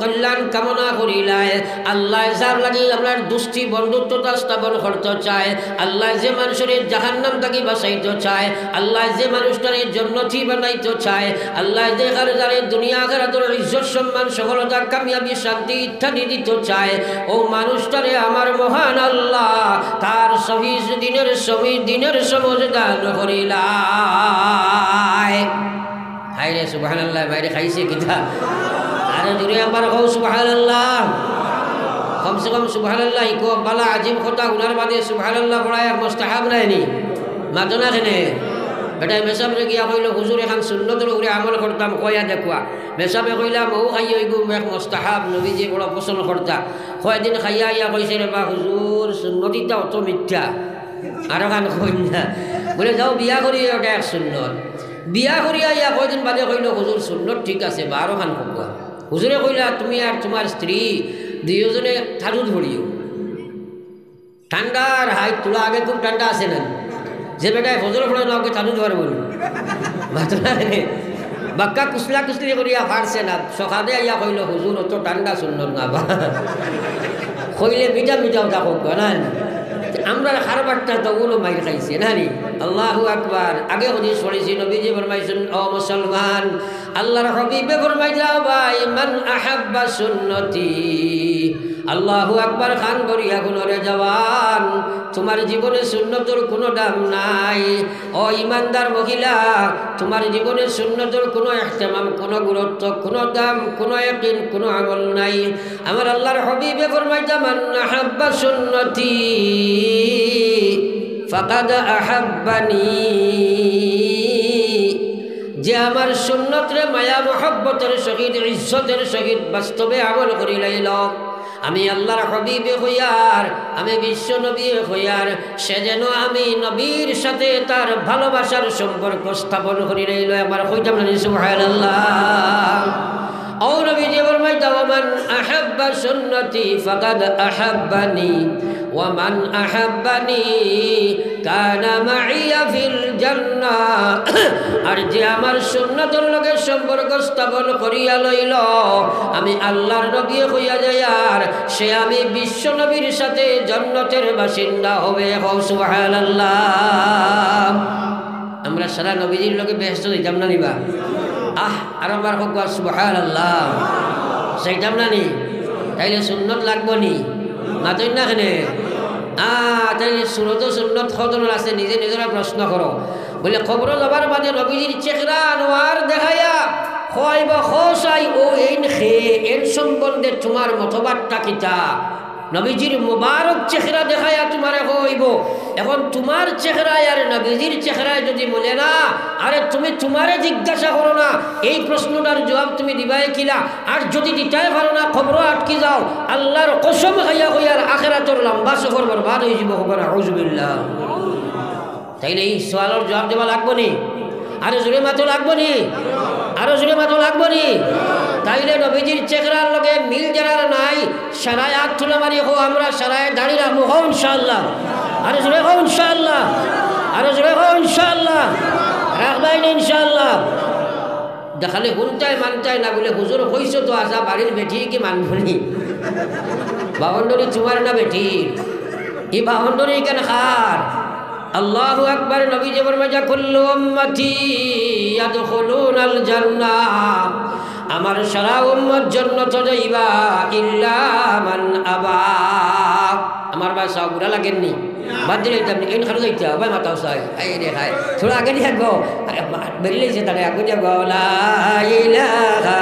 কল্যাণ কামনা করিলায়, আল্লাহ যার লাগি আপনার দুষ্টি বন্ধুত্বতা স্থাপন করতে চায়, আল্লাহ যে মানুষের জাহান্নাম থেকে বাঁচাইতে চায়, আল্লাহ যে মানুষটারে জান্নাতি বানাইতে চায়, আল্লাহ যে যারে দুনিয়া আখিরাতের ইজ্জত সম্মান সফলতা কামিয়াবি শান্তি ইত্যাদি দিতে চায়, ও মানুষটারে আমার মহান আল্লাহ তার শহীদ দিনের সমজ দান করিলায়। হায়রে সুবহানাল্লাহ, বাইরে খাইছে কিতা, আরে জুড়ে আমার কও সুবহানাল্লাহ, কমসে কম সুবহানাল্লাহ কো। বালা আজিম কথা উনার বাদে সুবহানাল্লাহ পড়ায় মুস্তাহাব নাই নি, মাতো না কেনে বেটাই মেসাবরে গিয়া কইল হুজুর এখন সুন্নতের উপরে আমল করতাম কয়া দেখুয়া মেসাবে কইলাম ও খাইয়া গু এক মোস্তাহাব নবীজি বড় পছন্দ করতা কয়দিন খাইয়া ইয়া কইছে রে বা হুজুর সুন্নতিটা অত মিথ্যা আরো খান কই না বলে যাও বিয়া করি ওটা এক সুন্নত বিয়া করিয়া ইয়া কয়দিন বাদে কইল হুজুর সুন্নত ঠিক আছে বা আরো খান কবা হুজুরে কইলা তুমি আর তোমার স্ত্রী দুইজনে থাজুদ ভরিও ঠান্ডার হাই তোলা আগে খুব ঠান্ডা আছে না যে বেটায় ফজর ফলে না ওকে থাজুদ ভরে বলুন বাক্কা কুসলা কুসলি করিয়া ফারছে না সকালে ইয়া কইল হুজুর অত ঠান্ডা সুন্নত না বা কইলে মিঠা মিঠাও থাকুক না আমরা খারবারটা তো ওগুলো মাইর খাইছে না নি আল্লাহু আকবার আগে হদিস পড়েছি নবীজি ফরমাইছেন ও মুসলমান আল্লাহর হাবিবে ফরমাইলা ভাই মান আহাব্বা সুন্নতি আল্লাহু আকবার খান করিয়া গুণরে জওয়ান তোমার জীবনে সুন্নতর কোনো দাম নাই ও ইমানদার মহিলা তোমার জীবনে সুন্নতর কোনো ইহতিমাম কোনো গুরুত্ব কোনো দাম কোনো ইয়াকিন কোনো আমল নাই আমার আল্লাহর হাবিবে ফরমাইতা মান আহাব্বা সুন্নতি ফাকাদ আহাব্বানি যে আমার সুন্নতরে মায়া মহব্বতের সহিত ইজ্জতের সহিত বাস্তবে আমল করি লাইল আমি আল্লাহর হাবিবে হইয়ার আমি বিশ্ব নবী হইয়ার সে যেন আমি নবীর সাথে তার ভালোবাসার সম্পর্ক স্থাপন করি রইল একবার কইতাম না সুবহানাল্লাহ ও নবীজি ফরমাইতা ওয়ামান আহাব্বা সুন্নতি ফাকাদ আহাব্বানি ওয়ামান আহাব্বানি কানা মাইয়া ফিল জান্নাহ আর যে আমার সুন্নতের লগে সম্পর্ক স্থাপন করিয়া লইল আমি আল্লাহর নবী হইয়া যাইয়ার সে আমি বিশ্ব নবীর সাথে জান্নাতের বাসিন্দা হবে সুবহানাল্লাহ আমরা সারা নবীজির লগে বেহেশত যাইতাম না নিবা আর আমার হোক সুবহানাল্লাহ যাইতাম না নি তাইলে সুন্নত লাগবো নি মাতই না কেনে তাইলে সুরত সুন্নত খদন আছে নিজে নিজেরা প্রশ্ন করো বলে খবর যাবার বাদে নবীজির চেহারা আনোয়ার দেখাইয়া হয় বা খসাই ও এন খে এর সম্বন্ধে তোমার মতবাদটা কিতা নবীজির মুবারক চেহারা দেখাইয়া তোমারে হইব এখন তোমার চেহারায় আর নবীজির চেহারায় যদি বলে না আরে তুমি তোমারে জিজ্ঞাসা করো না এই প্রশ্নটার জবাব তুমি দিবাই কিলা আর যদি দিতাই পারো না খবর আটকি যাও আল্লাহর কসম খাইয়া হইয়ার আখিরাতের লম্বা সফর বরবাদ হয়ে যাব খবর আউযুবিল্লাহ তাইলে এই সওয়ালের জবাব দেওয়া লাগবো নি আরে জোরে মাথা লাগবো নি আরো জোরে মাথা লাগবো নি তাইলে নবীজির চেহারার লগে মিল যারা নাই সারায় হাত তুলে মারি হো আমরা সারায় দাঁড়িয়ে রাখবো হো ইনশাআল্লাহ আরো জোরে হো ইনশাআল্লাহ আরো জোরে হো ইনশাআল্লাহ রাখবাই না ইনশাআল্লাহ দেখালে হুনটাই মানটাই না বলে হুজুর কইছো তো আসা বাড়ির বেটি কি মানবনি বাউন্ডারি তোমার না বেটি এই বাউন্ডারি কেন খার আল্লাহু আকবার নবীজি ফরমায়া কুল্লু উম্মতি ইয়াদখুলুনাল জান্নাহ আমার সারা উম্মত জান্নাতে যাইবা ইল্লা মান আবা আমার বাসা বুড়া লাগেননি বাদ দিলে তুমি এন খালো যাইতা ভাই মাতাও সাই এই রে খাই থোড়া আগে নিয়ে গো বেরিয়ে যাচ্ছে তারে আগে যাব লা ইলাহা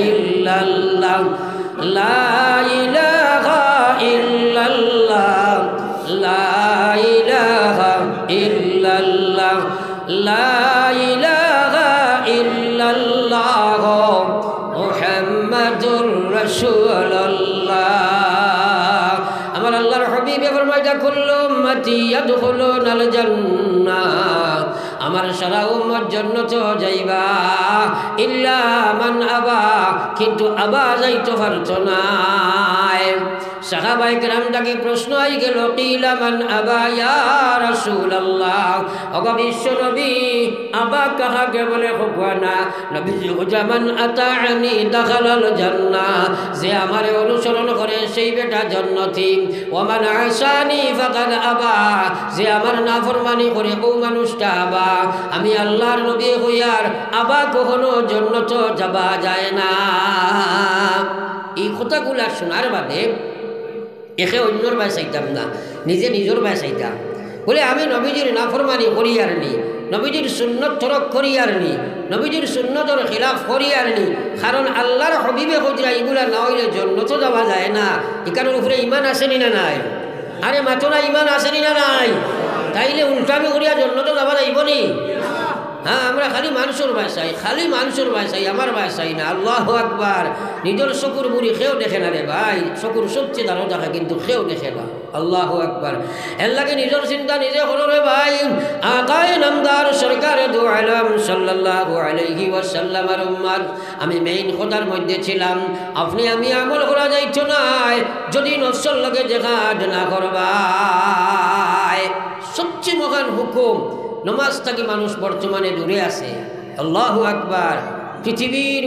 ইল্লাল্লাহ লা ইলাহা ইল্লাল্লাহ লা ইলাহা ইল্লাল্লাহ লা ইলাহা ইল্লাল্লাহ মুহাম্মাদুর রাসূলুল্লাহ আমার আল্লাহর হাবিবে ফরমায়া কুল্লু উম্মতি ইয়াদখুলুনাল জান্নাহ আমার সারা উম্মত জান্নাতে যাইবা ইল্লা মান আবা কিন্তু আবা যাইতে পারতো না সাহাবায়ে কেরাম ডাকে প্রশ্ন আই গেল কিলা মান আবা ইয়া রাসূলুল্লাহ ওগো বিশ্ব নবী আবা কাহাকে বলে খোয়ানা নবীজি হুজামান আতাআনি দাখালাল জান্নাহ যে আমারে অনুসরণ করে সেই বেটা জান্নাতি ওয়া মান আসানি ফাকাদ আবা যে আমার নাফরমানি করে ও মানুষটা আবা আমি আল্লাহর নবী হইয়ার আবা কখনো জান্নাতে যাবা যায় না এই কথাগুলা শোনার বাদে একে অন্যর বাই চাইতাম না নিজে নিজের বাই চাইতাম বলে আমি নবীজির নাফরমানি করি আর নি নবীজির সুন্নত তরক করি আর নি নবীজির সুন্নতর খিলাফ করি আর নি কারণ আল্লাহর হাবিবে কইরা এগুলা না হইলে জান্নাতে যাওয়া যায় না একানোর উপরে ঈমান আসেনি না নাই আরে মাতনা ঈমান আসেনি না নাই তাইলে উল্টামি করিয়া জান্নাতে যাওয়া যাইব নি হ্যাঁ আমরা খালি মানুষের বাসাই, খালি মানুষের বাসাই, আমার বাসাই না। আল্লাহু আকবার। নিজের চকুর বুড়ি খেয়েও দেখে না রে ভাই, চকুর সবচেয়ে দাঁড়ো থাকে কিন্তু খেয়েও দেখে না। আল্লাহু আকবার। এর লাগে নিজের চিন্তা নিজে করো রে ভাই। আকায়ে নামদার সরকার দু আলম সাল্লাল্লাহু আলাইহি ওয়াসাল্লামের উম্মত। আমি মেইন কথার মধ্যে ছিলাম, আপনি আমি আমল করা যাইতো না যদি নফসের লগে জেহাদ না করবাই। সবচেয়ে মহান হুকুম, নমাজ থেকে মানুষ বর্তমানে দূরে আছে। আল্লাহু আকবার। পৃথিবীর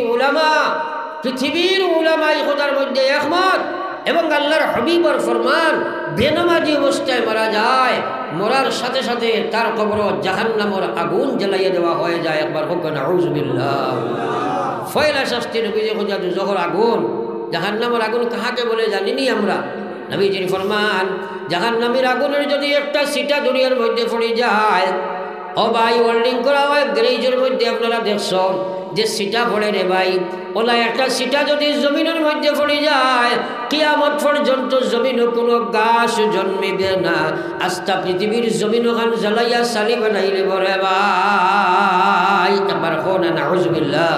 উলামা এই কথার মধ্যে একমত, এবং আল্লাহর হাবিবর ফরমান, বেনামাজি অবস্থায় মারা যায়, মরার সাথে সাথে তার কবর জাহান্নামের আগুন জ্বালাইয়া দেওয়া হয়ে যায়। একবার হোক নাউযু বিল্লাহ। ফয়লা শাস্তি নবীজি খোঁজা দুজখর আগুন, জাহান্নামের আগুন কাহাকে বলে জানিনি আমরা? নবীজির ফরমান, জাহান্নামের আগুনের যদি একটা সিটা দুনিয়ার মধ্যে পড়ে যায়, ও ভাই ওয়েল্ডিং করা হয় গ্যারেজের মধ্যে, আপনারা দেখছো যে সিটা পড়ে রে ভাই, ওলা একটা সিটা যদি জমিনের মধ্যে পড়ে যায়, কিয়ামত পর্যন্ত জমিনে কোনো গাছ জন্মিবে না। আস্তা পৃথিবীর জমিন ওখান জ্বালাইয়া সালি বানাইলে বলে ভাই। একবার হো না নাউযু বিল্লাহ।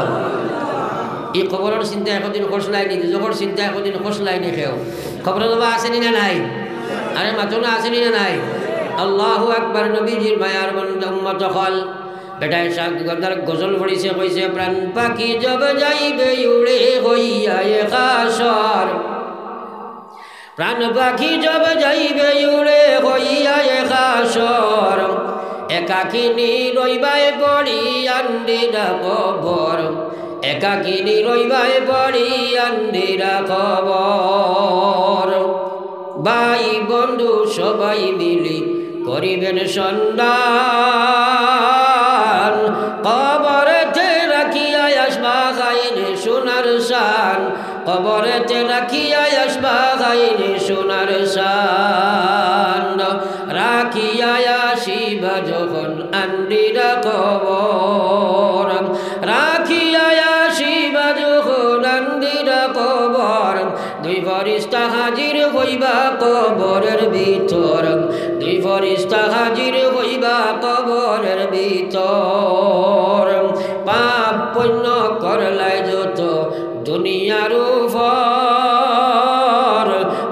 এই খবরের চিন্তা একদিন খসলাইনি, দুজোর চিন্তা একদিন খসলাইনি। খেয়েও খবর দেওয়া আসেনি না নাই? আরে মাতনা আসেনি না নাই? আল্লাহু আকবার। নবীজির মায়ার উম্মত হল বেটায় শাকদার গজল পড়িছে, কইছে প্রাণ পাখি জব যাইবে উড়ে হইয়া একাশর, প্রাণ পাখি জব যাইবে উড়ে হইয়া একাশর, একাকিনী রইবায় পড়ি আন্দিরা কবর, একাকিনী রইবায় পড়ি আন্দিরা কবর। ভাই বন্ধু সবাই মিলি করিবেন সন্ধান, কবরেতে রাখিয়া আসবা গাইনে সোনার শান, কবরেতে রাখিয়া আসবা গাইনে সোনার শান, রাখিয়া আসিবা যখন আন্দিরা কবর, রাখিয়া আসিবা যখন আন্দিরা কবর, দুই ফরিস্তা হাজির হইবা কবরের ভিতর, দুই ফরিস্তা হাজির হইবা কবরের ভিতর। পাপ পুণ্য করলাই যত দুনিয়ার উপর,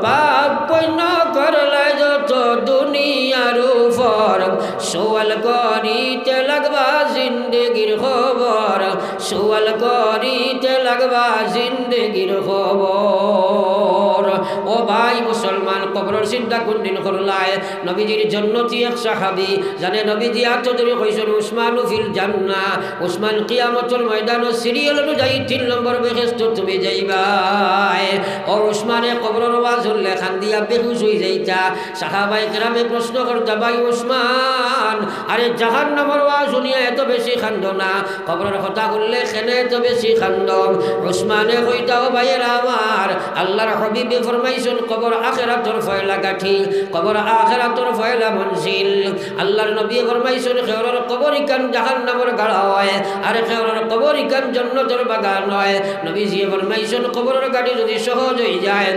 পাপ পুণ্য করলাই যত দুনিয়ার উপর, সওয়াল করিতে লাগবা জিন্দেগির খবর, সওয়াল করিতে লাগবা জিন্দেগির খবর। ও ভাই মুসলমান, কবরের চিন্তা কোনদিন করলাই? নবীজির জন্নতি এক সাহাবী জানে, নবীজি আত্মদরি কইছেন উসমানু ফিল জান্নাহ, উসমান কিয়ামতের ময়দানে সিরিয়াল অনুযায়ী 3 নম্বর বেহেশত তুমি যাইবাই। ও উসমানে কবরের আওয়াজ হলে খান্দিয়া বেহুশ হই যাইতা। সাহাবাই কেরামে প্রশ্ন করতা, ভাই উসমান, আরে জাহান্নামের আওয়াজ শুনিয়া এত বেশি খান্দ না, কবরের কথা বললে কেন এত বেশি খান্দ? উসমানে কইতাও, ভাইয়েরা আমার, আল্লাহর হাবিবে ফরমাইছেন কবর আখিরাতের ফয়লা গাঠি, কবর আখিরাতের ফয়লা মনজিল। আল্লাহর নবী ফরমাইছেন খেওরের কবর ইকান জাহান্নামের গাড়া হয়, আর খেওরের কবর ইকান জান্নাতের বাগান হয়। নবীজি ফরমাইছেন কবরের গাড়ি যদি সহজ হয়ে যায়,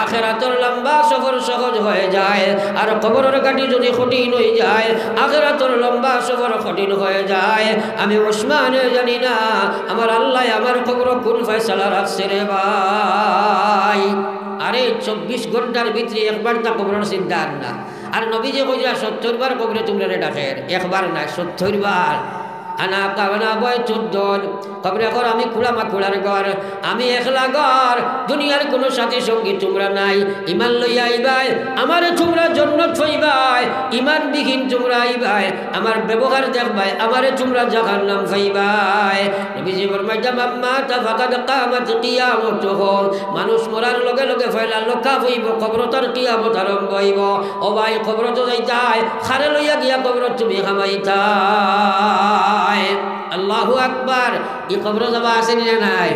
আখিরাতের লম্বা সফর সহজ হয়ে যায়, আর কবরের গাড়ি যদি কঠিন হয়ে যায়, আখিরাতের লম্বা সফর কঠিন হয়ে যায়। আমি উসমানে জানি না আমার আল্লাহ আমার কবর কোন ফয়সালা রাখছে রে ভাই। আরে 24 ঘন্টার ভিতরে একবার তা কবরের চিন্তা আর না। আর নবীজি কইরা 70 বার কবরে তোমরা ডাকে, একবার না 70 বার। আনা কাবনা বয় 14 কবরে ঘর, আমি খুলামা খুলার ঘর, আমি একলা ঘর, দুনিয়ার কোনো সাথী সঙ্গী তোমরা নাই। ইমান লইয়া আইবাই, আমারে তোমরা জান্নাত পাইবাই, ইমান বিহীন তোমরা আইবাই, আমার ব্যবহার দেখবাই, আমারে তোমরা জাহান্নাম পাইবাই। নবীজি ফরমাইতা মাম্মা তাফাকাদ কামাত কিয়ামতুহু, মানুষ মরার লগে লগে ফয়লা লক্ষা হইব, কবর তার কিয়ামত আরম্ভ হইব। ও ভাই কবর তো যাইতাই, খারে লইয়া গিয়া কবর তুমি খামাইতাই। আল্লাহু আকবার। এই কবর যাবা আসেনি না নাই?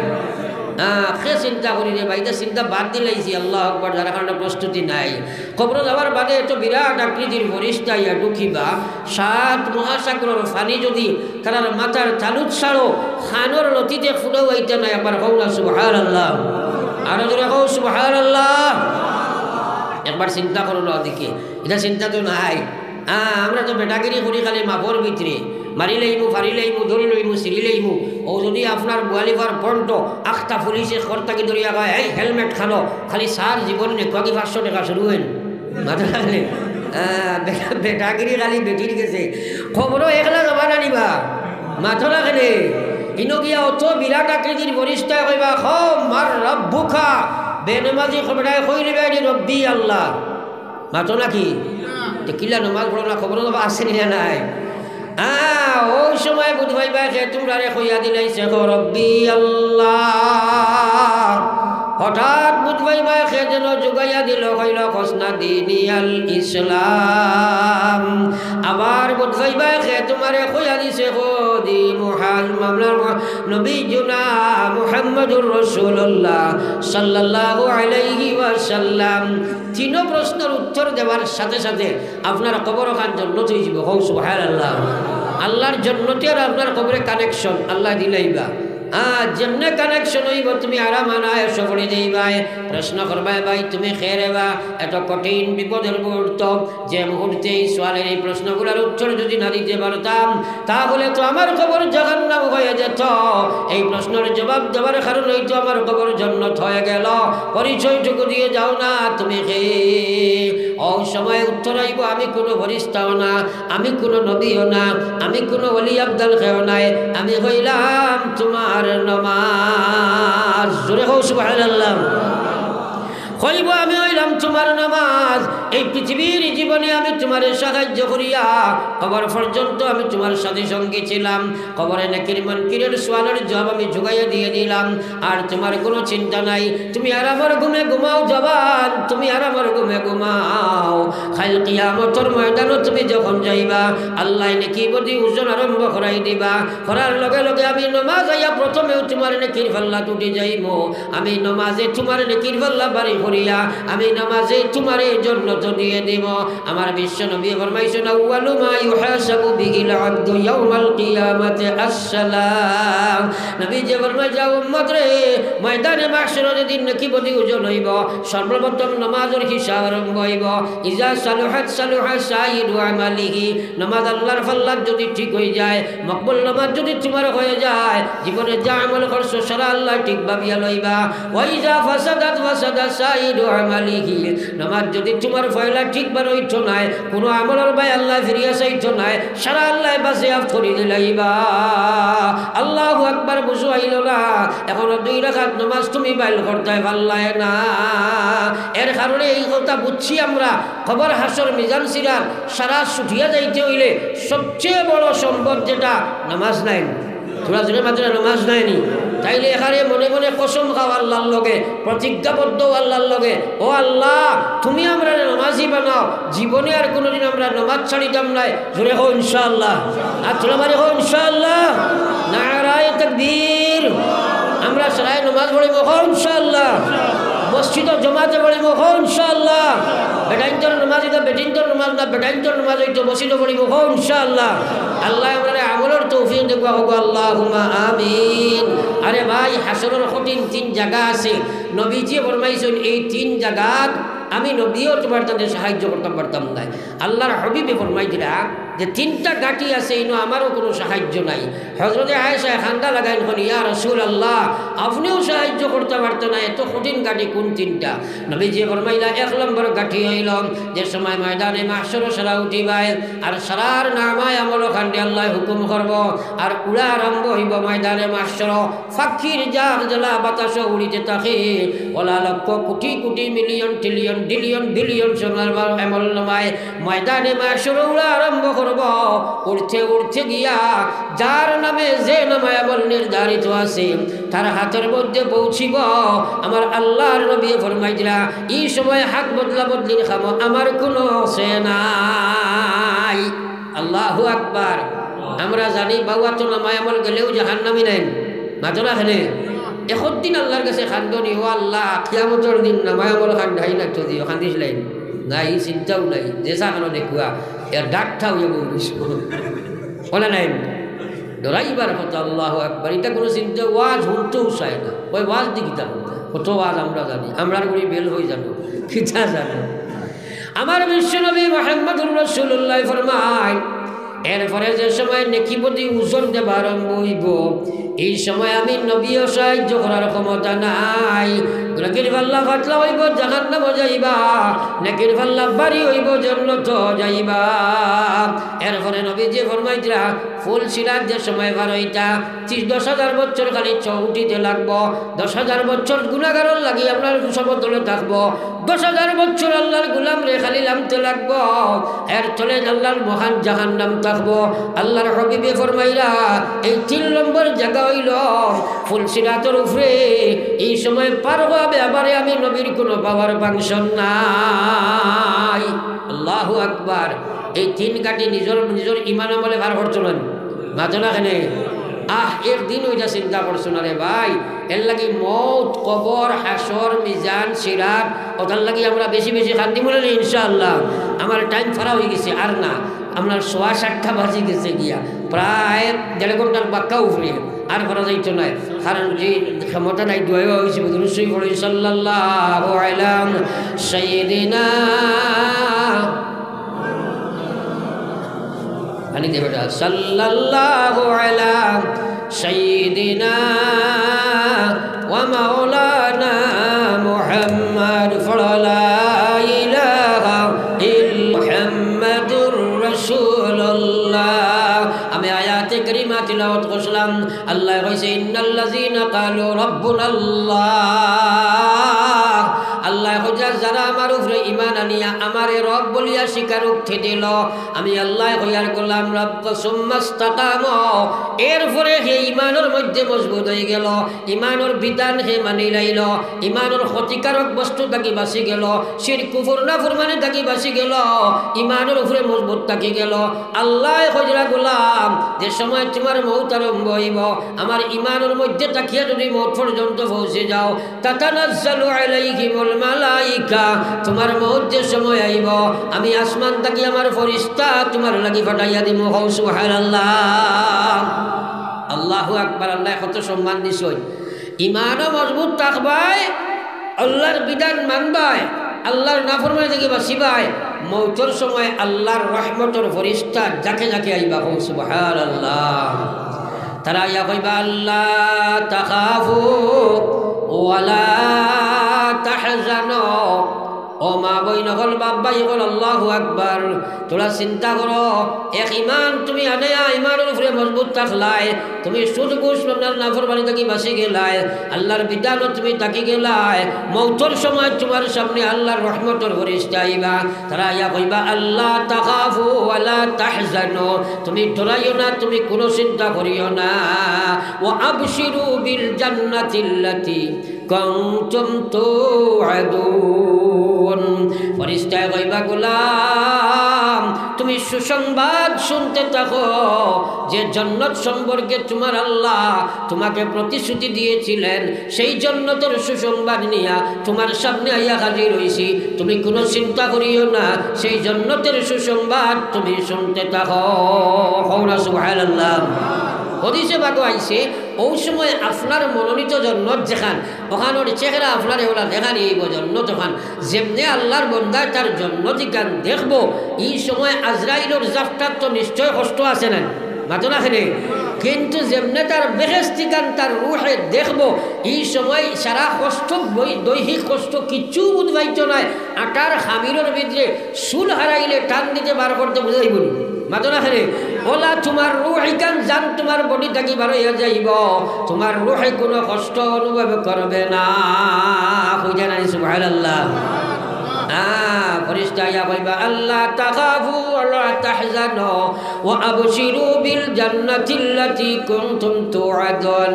সে চিন্তা করি রে ভাই, চিন্তা বাদ দিলাইছি। আল্লাহ আকবার। যার কারণে প্রস্তুতি নাই। কবর যাবার বাদে এত বিরাট আকৃতির ফরিস্তা ইয়া ঢুকিবা, 7 মহাসাগরের পানি যদি তার মাথার তালুত ছাড়ো, খানোর লতিতে ফুটেও আইতে নাই। একবার কও না সুবহানাল্লাহ, আরো জোরে কও সুবহানাল্লাহ। একবার চিন্তা করো না, দিকে এটা চিন্তা তো নাই। আমরা তো বেটাগিরি করি খালি মাপর ভিতরে, মারিলেইমু ফারিলেইমু ধরিলেইমু সিরিলেইমু ও যদি আপনার গোয়ালিফার পন্ট আখটা পুলিশে খরতাকে ধরিয়া কয় এই হেলমেট খানো খালি সার জীবন নেকুয়াকি 500 টাকা শুরু হইন মাথা লাগলে বেটাগিরি খালি বেটির গেছে খবরও একলা জমা নানিবা মাথা লাগলে ইনকিয়া অত বিরাট আকৃতির বরিষ্ঠ কইবা খ মার রব্বুকা বেনমাজি খবরায় কইলিবা এটি রব্বি আল্লাহ মাতো নাকি কিলা নমাজ পড়ো না খবর আছে না নাই ওই সময় বুধ ভাই ভাই তোমরা রে কইয়া দিলাইছে রব্বি আল্লাহ হঠাৎ বুধ ভাই ভাই যেন যোগাইয়া দিল কইল খসনা দিনিয়াল ইসলাম আবার বুধ ভাই ভাই তোমারে কইয়া দিছে দি মুহাল মামলার নবী জুনা মুহাম্মদুর রাসূলুল্লাহ সাল্লাল্লাহু আলাইহি ওয়াসাল্লাম তিন প্রশ্নের উত্তর দেওয়ার সাথে সাথে আপনার কবর খান জান্নাত হয়ে যাবে সুবহানাল্লাহ আল্লাহর জান্নাতে আর আপনার কবরে কানেকশন আল্লাহ দিলাইবা যেমনে কানেকশন হইব তুমি আরাম আনায় সফরে যাইবাই প্রশ্ন করবাই ভাই তুমি খেরেবা এত কঠিন বিপদের মুহূর্ত যে মুহূর্তে এই সোয়ালের এই প্রশ্নগুলোর উত্তর যদি না দিতে পারতাম তাহলে তো আমার কবর জাহান্নাম হয়ে যেত এই প্রশ্নের জবাব দেওয়ার কারণ হইতো আমার কবর জান্নাত হয়ে গেল পরিচয়টুকু দিয়ে যাও না তুমি কে ও সময় উত্তর আইব আমি কোনো ফেরেশতাও না আমি কোনো নবীও না আমি কোনো ওলি আব্দাল খেও নাই আমি হইলাম তোমার নমাজ জোরে হোক সুবহানাল্লাহ কইব আমি হইলাম তোমার নামাজ এই পৃথিবীর জীবনে আমি তোমার সাহায্য করিয়া কবর পর্যন্ত আমি তোমার সাথে সঙ্গী ছিলাম কবরে নেকির মুনকিরের সোয়ালের জবাব আমি জোগাইয়া দিয়ে দিলাম আর তোমার কোনো চিন্তা নাই তুমি আর আমার ঘুমে ঘুমাও জবান তুমি আর আমার ঘুমে ঘুমাও কাল কিয়ামতের ময়দানে তুমি যখন যাইবা আল্লাহ নেকি বদি ওজন আরম্ভ করাই দিবা করার লগে লগে আমি নামাজ আইয়া প্রথমে তোমার নেকির পাল্লা টুটি যাইব আমি নামাজে তোমার নেকির পাল্লা বাড়ি করিয়া আমি নামাজে তোমার জন্য তো দিয়ে দেব আমার বিশ্ব নবী ফরমাইছেন আউয়ালু মা ইউহাসাবু বিহিল আবদু ইয়াউমাল কিয়ামাতি আসসালাম নবী যে ফরমায় যাও উম্মত রে ময়দানে মাহশরের দিন নাকি বদি ওজন হইব সর্বপ্রথম নামাজের হিসাব আরম্ভ হইব ইজা সালুহাত সালুহা সাইয়্যিদু আমালিহি নামাজ আল্লাহর ফাল্লাত যদি ঠিক হয়ে যায় মকবুল নামাজ যদি তোমার হয়ে যায় জীবনে যা আমল করছো সারা আল্লাহ ঠিক ভাবিয়া লইবা ওয়া ইজা ফাসাদাত ফাসাদা সাইয়্যিদু আমালিহি নামাজ যদি তোমার ফয়লা ঠিকবার হইতো নাই কোনো আমলের ভাই আল্লাহ ফিরিয়া চাইতো নাই সারা আল্লাহ বাসে আফ করি দিলাইবা আল্লাহু আকবার বুঝো আইল না এখন 2 রাকাত নামাজ তুমি বাইল করতে পারলাই না এর কারণে এই কথা বুঝছি আমরা খবর হাসর মিজান সিরার সারা ছুটিয়া যাইতে হইলে সবচেয়ে বড় সম্পদ যেটা নামাজ নাই তোরা জোরে মাত্র নামাজ নাইনি তাইলে এখানে মনে মনে কসম খাও আল্লাহর লগে প্রতিজ্ঞাবদ্ধ আল্লাহর লগে ও আল্লাহ তুমি আমরা নামাজি বানাও জীবনে আর কোনোদিন আমরা নামাজ ছাড়িতাম নাই জোরে হো ইনশাআল্লাহ আর তোরা মারে হো ইনশাআল্লাহ নারায়ে তাকবীর আমরা সারায় নামাজ পড়িব হো ইনশাআল্লাহ মসজিদ জমাতে পড়িব হো ইনশাআল্লাহ বেটাইন্তর নামাজ এটা বেটিন্তর নামাজ না বেটাইন্তর নামাজ হইতো মসজিদে পড়িব হো ইনশাআল্লাহ আল্লাহ আমরা আমলের তৌফিক দেব হোক আল্লাহুম্মা আমিন আরে ভাই হাসরের কঠিন 3 জায়গা আছে নবীজি ফরমাইছেন এই 3 জায়গা আমি নবীও তোমার তাদের সাহায্য করতে পারতাম না আল্লাহর হাবিবে ফরমাইছিলা যে 3টা গাটি আছে ইনো আমারও কোনো সাহায্য নাই হযরতে আয়েশা খান্দা লাগাইন কোন ইয়া রাসূলুল্লাহ আপনিও সাহায্য করতে পারতেন না এত কঠিন গাটি কোন 3টা নবীজি ফরমাইলা 1 নম্বর গাটি হইল যে সময় ময়দানে মাহশর সারা উঠিবাই আর সারার নামায় আমল খান্ডে আল্লাহ হুকুম করব আর উড়া আরম্ভ হইব ময়দানে মাহশর ফাকির জার জলা বাতাস উড়িতে থাকে OLA lakh crore crore million trillion billion billion সোনার আমল নামায় ময়দানে মাহশর উড়া আরম্ভ করব উড়তে উড়তে গিয়া যার নামে যে নামায় আমল নির্ধারিত আছে তার হাতের মধ্যে পৌঁছিব আমার আল্লাহর নবী ফরমাইছিলা এই সময় হাত বদলা বদলির খাম আমার কোনো আছে নাই আল্লাহু আকবার আমরা জানি বাবা তো নামায় আমল গেলেও জাহান্নামী নাই মাত্র এখানে এখন দিন আল্লাহর কাছে খান্দনি ও আল্লাহ কিয়ামতের দিন নামায় আমল খান্দাই না তো দিও খান্দিছিলেন নাই চিন্তাও নাই যে সাকানো দেখুয়া এর ডাকটাও যাবো বলে নাই ডরাইবার কথা আল্লাহু আকবার এটা কোনো চিন্তা ওয়াজ শুনতেও চায় না ওই ওয়াজ দিকে কত ওয়াজ আমরা জানি আমরা করে বেল হয়ে জানো খিচা জানো আমার বিশ্বনবী মুহাম্মদুর রাসূলুল্লাহ ফরমায় এরপরে যে সময় নেকিপতি ওজন দেবা আরম্ভ হইব এই সময় আমি নবীও সাহায্য করার ক্ষমতা নাই। নেকির পাল্লা ফাটলা হইব জাহান্নাম যাইবা, নেকির পাল্লা বাড়ি হইব জান্নাত যাইবা। এরপরে নবী যে ফরমাইতরা ফুল সিরাত যে সময় বার হইতা 10,000 বছর খালি চৌটিতে লাগবো, 10,000 বছর গুণাগারণ লাগি আপনার সমতলে থাকবো, 10,000 বছর আল্লাহর গুলাম রে খালি নামতে লাগবো, এর চলে আল্লাহর মহান জাহান্নাম থাকবো। আল্লাহর হাবিবে ফরমাইরা এই 3 নম্বর জায়গা হইল ফুল সিরাতের উপরে। এই সময় পারবো আবারে আমি নবীর কোনো পাওয়ার ফাংশন নাই। আল্লাহু আকবার। এই 3 কাটি নিজের ইমান আমলে ভার করছো না মাঝে না কেনে একদিন ওইটা চিন্তা করছো না রে ভাই। এর লাগি মৌত, কবর, হাসর, মিজান, সিরাত ওটার লাগি আমরা বেশি বেশি খান্দি বলে নেই ইনশাআল্লাহ। আমার টাইম ফারা হয়ে গেছে আর না, আপনার 7:15 বাজে গেছে গিয়া, প্রায় 1.5 ঘন্টার বাক্কা উফরে আর করা যাইতো না, কারণ যে ক্ষমতা নাই দোয়া হয়েছে রসুই পড়ি সাল্লাল্লাহু আলাইহি সাইয়্যিদিনা আনি দে বেটা সাল্লাল্লাহু আলাইহি সাইয়্যিদিনা ওয়া মাওলানা মুহাম্মদ লা ইলাহা ইল্লা মুহাম্মাদুর রাসূলুল্লাহ। আমি আয়াতে কারিমা তিলাওয়াত করলাম। আল্লাহ কইছে ইন্নাল্লাযীনা ক্বালু রাব্বুনাল্লাহ, আল্লাহ কইয়া যারা আমার উপরে ঈমান আনিয়া আমারে রব বলিয়া স্বীকারোক্তি দিল, আমি আল্লাহ কইয়ার করলাম রব্ব সুম্মাস্তাকামু, এরপরে হে ঈমানের মধ্যে মজবুত হয়ে গেল, ঈমানের বিধান হে মানি লাইল, ঈমানের ক্ষতিকারক বস্তু থাকি বাঁচি গেল, শিরক কুফর নাফরমানি থাকি বাঁচি গেল, ঈমানের উপরে মজবুত থাকি গেল। আল্লাহ কইরা গোলাম যে সময় তোমার মউত আরম্ভ হইব আমার ঈমানের মধ্যে থাকিয়া যদি মউত পর্যন্ত পৌঁছে যাও, তাতানাজ্জালু আলাইহিমুল মালাইকা, তোমার মউত যে সময় আইব আমি আসমান থাকি আমার ফেরেশতা তোমার লাগি পাঠাইয়া দিমু। সুবহানাল্লাহ, আল্লাহু আকবার। আল্লাহ কত সম্মান দিছই। ঈমানও মজবুত থাকবাই, আল্লাহর বিধান মানবাই, আল্লাহর নাফরমানি থেকে বাঁচিবাই, মউতের সময় আল্লাহর রহমতের ফেরেশতা যাকে যাকে আইবা। সুবহানাল্লাহ। তারা ইয়া কইবা আল্লাহ তাখাফু ওয়ালা তাহজানু, ও মা বইন হল বাব্বাই হল আল্লাহু আকবার। তোরা চিন্তা করো এক ঈমান তুমি আনায়া ঈমানের উপরে মজবুত থাকলাই, তুমি সুদ ঘুষ নাফরমানি থেকে বাঁচি গেলাই, আল্লাহর বিধানও তুমি তাকি গেলাই, মউতের সময় তোমার সামনে আল্লাহর রহমতের ফেরেশতা আইবা। তারা ইয়া কইবা আল্লাহ তাখাফু ওয়ালা তাহজানু, তুমি ডরাইও না, তুমি কোনো চিন্তা করিও না। ওয়া আবশিরু বিল জান্নাতিল্লাতী কুনতুম তুআদুন, ফেরেশতা কইবা গোলাম তুমি সুসংবাদ শুনতে থাকো যে জান্নাত সম্পর্কে তোমার আল্লাহ তোমাকে প্রতিশ্রুতি দিয়েছিলেন, সেই জান্নাতের সুসংবাদ নিয়া তোমার সামনে আইয়া হাজির হইছি। তুমি কোনো চিন্তা করিও না, সেই জান্নাতের সুসংবাদ তুমি শুনতে থাকো। সুবহানাল্লাহ। হদিসে বাগো আইছে ওই সময় আপনার মনোনীত জন্নত যেখান ওখানোর চেহারা আপনার এগুলা দেখান এই জন্নত ওখান যেমনি আল্লাহর বন্দায় তার জন্নতি গান দেখবো, এই সময় আজরাইলের জাফটার তো নিশ্চয় কষ্ট আছে না মাতো না খেলে, কিন্তু যেমনি তার বেহেস্তি গান তার রুহে দেখবো, এই সময় সারা কষ্ট দৈহিক কষ্ট কিচ্ছু উদ্বাহিত নয়। আটার খামিরের ভিতরে চুল হারাইলে টান দিতে বার করতে বুঝাই বলি মাতো না খেলে, ওলা তোমার রুহি গান জান তোমার বডি থাকি বার হইয়া যাইব, তোমার রুহে কোনো কষ্ট অনুভব করবে না। বুঝে না? সুবহানাল্লাহ। ফেরেশতা ইয়া কইবা আল্লাহ তাখাফু ওয়ালা তাহজানু ওয়া আবশিরু বিল জান্নাতিল্লাতী কুনতুম তুআদুন।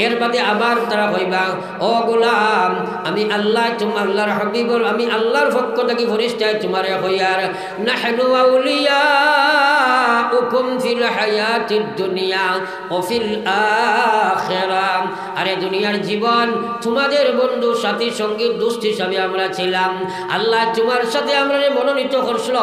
এর বাদে আবার তারা কইবা ও গোলাম আমি আল্লাহ তুমি আল্লাহর হাবিবর আমি আল্লাহর পক্ষ থেকে ফেরেশতা তোমারে কইয়ার নাহনু আউলিয়াউকুম ফিল হায়াতিদ দুনিয়া ওয়া ফিল আখিরাহ। আরে দুনিয়ার জীবন তোমাদের বন্ধু সাথী সঙ্গী দোস্ত হিসাবে আমরা ছিলাম, আল্লাহ তোমার সাথে আমরা মনোনীত করছিল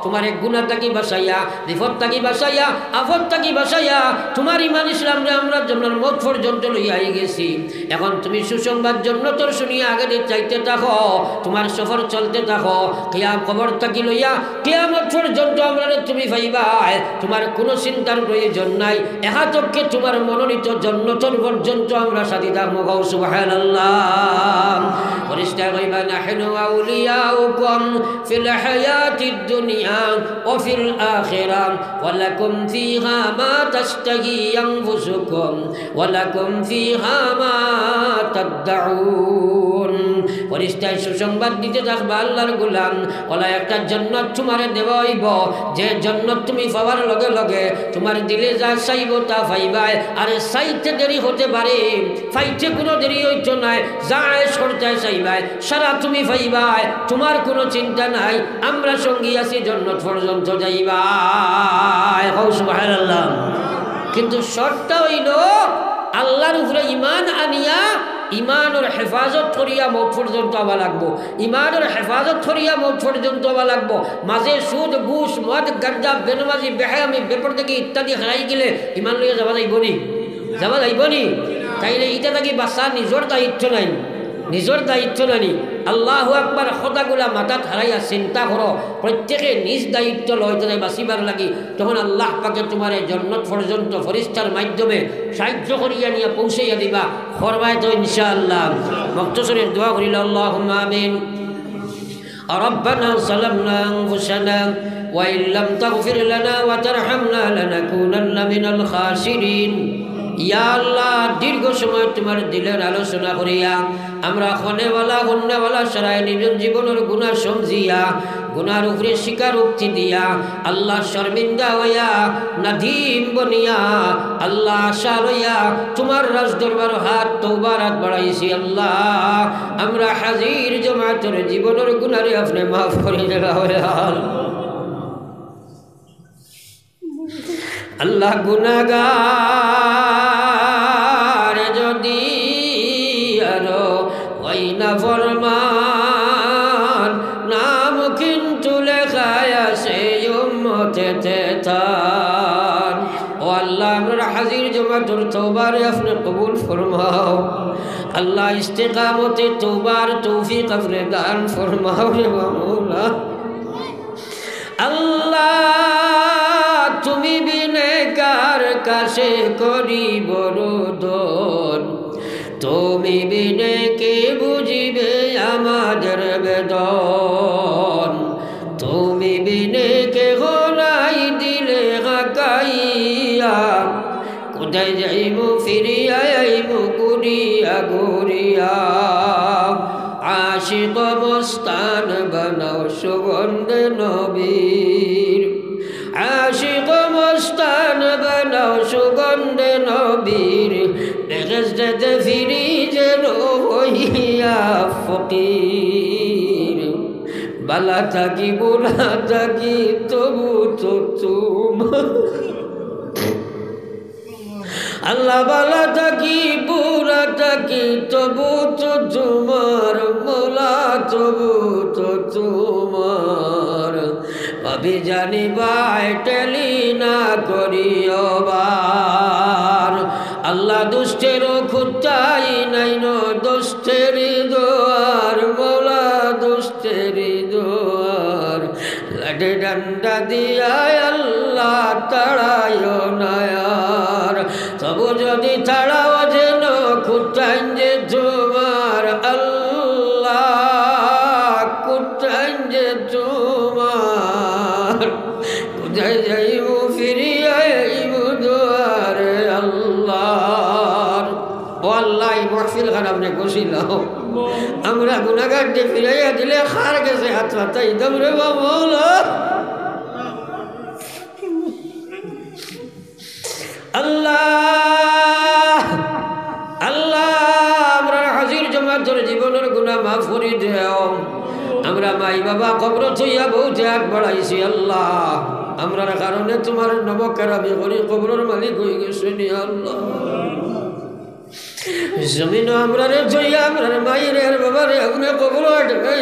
তোমার এক গুনাহ থাকি বাঁচাইয়া, বিপদ থাকি বাঁচাইয়া, আফত থাকি বাঁচাইয়া তোমার ইমান ইসলাম রে আমরা জন্মের মত পর্যন্ত লইয়া গেছি। এখন তুমি সুসংবাদ জন্য তোর শুনিয়া আগে চাইতে থাকো, তোমার সফর চলতে থাকো, কিয়াম খবর থাকি লইয়া কিয়ামত পর্যন্ত আমরা তুমি পাইবাই। তোমার কোনো চিন্তার প্রয়োজন নাই, একাতকে তোমার মনোনীত জন্নতর পর্যন্ত আমরা সাথী থাকবো। সুবহানাল্লাহ। ফেরেশতা কইবা নাহনু আউলিয়াউকুম ফিল হায়াতিদ দুনিয়া ওয়া ফিল আখিরাহ ওয়া লাকুম ফিহা মা তাশতাহি আনফুসুকুম ওয়া লাকুম ফিহা মা তাদউন। ফেরেশতায় সুসংবাদ দিতে থাকবা আল্লাহর গোলাম, ওলা একটা জান্নাত তোমারে দেওয়া হইব, যে জান্নাত তুমি পাওয়ার লগে লগে তোমার দিলে যা চাইব তা পাইবাই। আরে চাইতে দেরি হতে পারে, পাইতে কোনো দেরি হইতো নাই, যা করতে চাইবাই সারা তুমি পাইবাই, তোমার কোনো চিন্তা নাই। আমরা সঙ্গী আছি জান্নাত পর্যন্ত যাইবাই। সুবহানাল্লাহ। কিন্তু শর্ত হইল আল্লাহর উপরে ঈমান আনিয়া ইমানের হেফাজত করিয়া মত পর্যন্ত আবা লাগবো, ইমানের হেফাজত করিয়া মত পর্যন্ত আবা লাগবো। মাঝে সুদ ঘুষ মদ গাঞ্জা বেনমাজি বেহায়ামি বেপরদেকি ইত্যাদি হারাই গেলে ইমান লইয়া যাবা যাইব নি? যাবা যাইব নি? তাইলে ইটা থাকি বাচ্চা নিজের দায়িত্ব নাই, নিজের দায়িত্ব নানি। আল্লাহু আকবার কথাগুলা মাথাত হারাইয়া চিন্তা করো, প্রত্যেকে নিজ দায়িত্ব লয় তাদের বাঁচিবার লাগি। তখন আল্লাহ পাকে তোমার জান্নাত পর্যন্ত ফেরেশতার মাধ্যমে সাহায্য করিয়া নিয়ে পৌঁছাইয়া দিবা। ফরমায় তো ইনশাআল্লাহ। মুক্তসরের দোয়া করিল আল্লাহুম্মা আমিন। ربنا ظلمنا أنفسنا وإن لم تغفر لنا وترحمنا لنكونن من الخاسرين। ইয়া আল্লাহ, দীর্ঘ সময় তোমার দিলের আলোচনা করিয়া আমরা খনেওয়ালা গুণনেওয়ালা সারাই নিজের জীবনের গুণা সমঝিয়া গুনার উপরে স্বীকারোক্তি দিয়া আল্লাহ শর্মিন্দা হইয়া নাদিম বনিয়া আল্লাহ আশা লইয়া তোমার রাজ দরবার হাত তওবার হাত বাড়াইছি। আল্লাহ আমরা হাজির জমাতের জীবনের গুনারে আপনি মাফ করে দেন। আল্লাহ গুনাহগার যদি আরো ওই না ফরমান নাম কিন্তু লেখায় আছে উম্মতেতে তার। ও আল্লাহ আমরা হাজির জমাতুর তওবারে আপনি কবুল ফরমাও। আল্লাহ ইস্তেকামতে তওবার তৌফিক আপনি দান ফরমাও রে মাওলা। আল্লাহ তুমি বিনে কার কাছে করিব রোদন, তুমি বিনে কে বুঝিবে আমাদের বেদন, তুমি বিনে কে গোলাই দিলে গাকাইয়া কোথায় যাইব ফিরিয়া আইব ঘুরিয়া ঘুরিয়া। আশিক মস্তান বানাও সুগন্ধে নবীর, আশিক মস্তান বানাও সুগন্ধে নবীর, বেহেশতে ফিরি যেন হইয়া ফকির। বালা থাকি বোলা থাকি তবু তো তোমার আল্লাহ, বালা থাকি বুড়া থাকি তবু তো তোমার মোলা, তবু তো তোমার। ভাবি জানি বাই টেলি না করিও বার। আল্লাহ দুষ্টেরও খুঁটাই নাই ন দুষ্টেরি দোয়ার মোলা, দুষ্টেরি দোয়ার। লাঠি ডান্ডা দিয়া আল্লাহ তাড়ায় নায়ার, তবু যদি তাড়াও যেন খুঁটাইন যে তোমার। আল্লাহ খুঁটাইন যে তোমার, কোথায় যাইব ফিরিয়া আইব দুয়ারে আল্লাহর। ও আল্লাহ এই মহফিল খান আপনি খুশিল, আমরা গুনাহগারকে ফিরাইয়া দিলে খার গেছে হাত পাতাই দম রে বাবা। আল্লাহ আল্লাহ আমরা হাজির জমাতের জীবনের গুনাহ মাফ করে দেও। আমরা মাই বাবা কবর থইয়া বহু ত্যাগ বাড়াইছি। আল্লাহ আমরার কারণে তোমার নবকেরামি করি কবরের মালিক হয়ে গেছে নি। আল্লাহ জমিন আমরারে থইয়া আমরার মাইরে আর বাবারে আপনি কবর আটকাই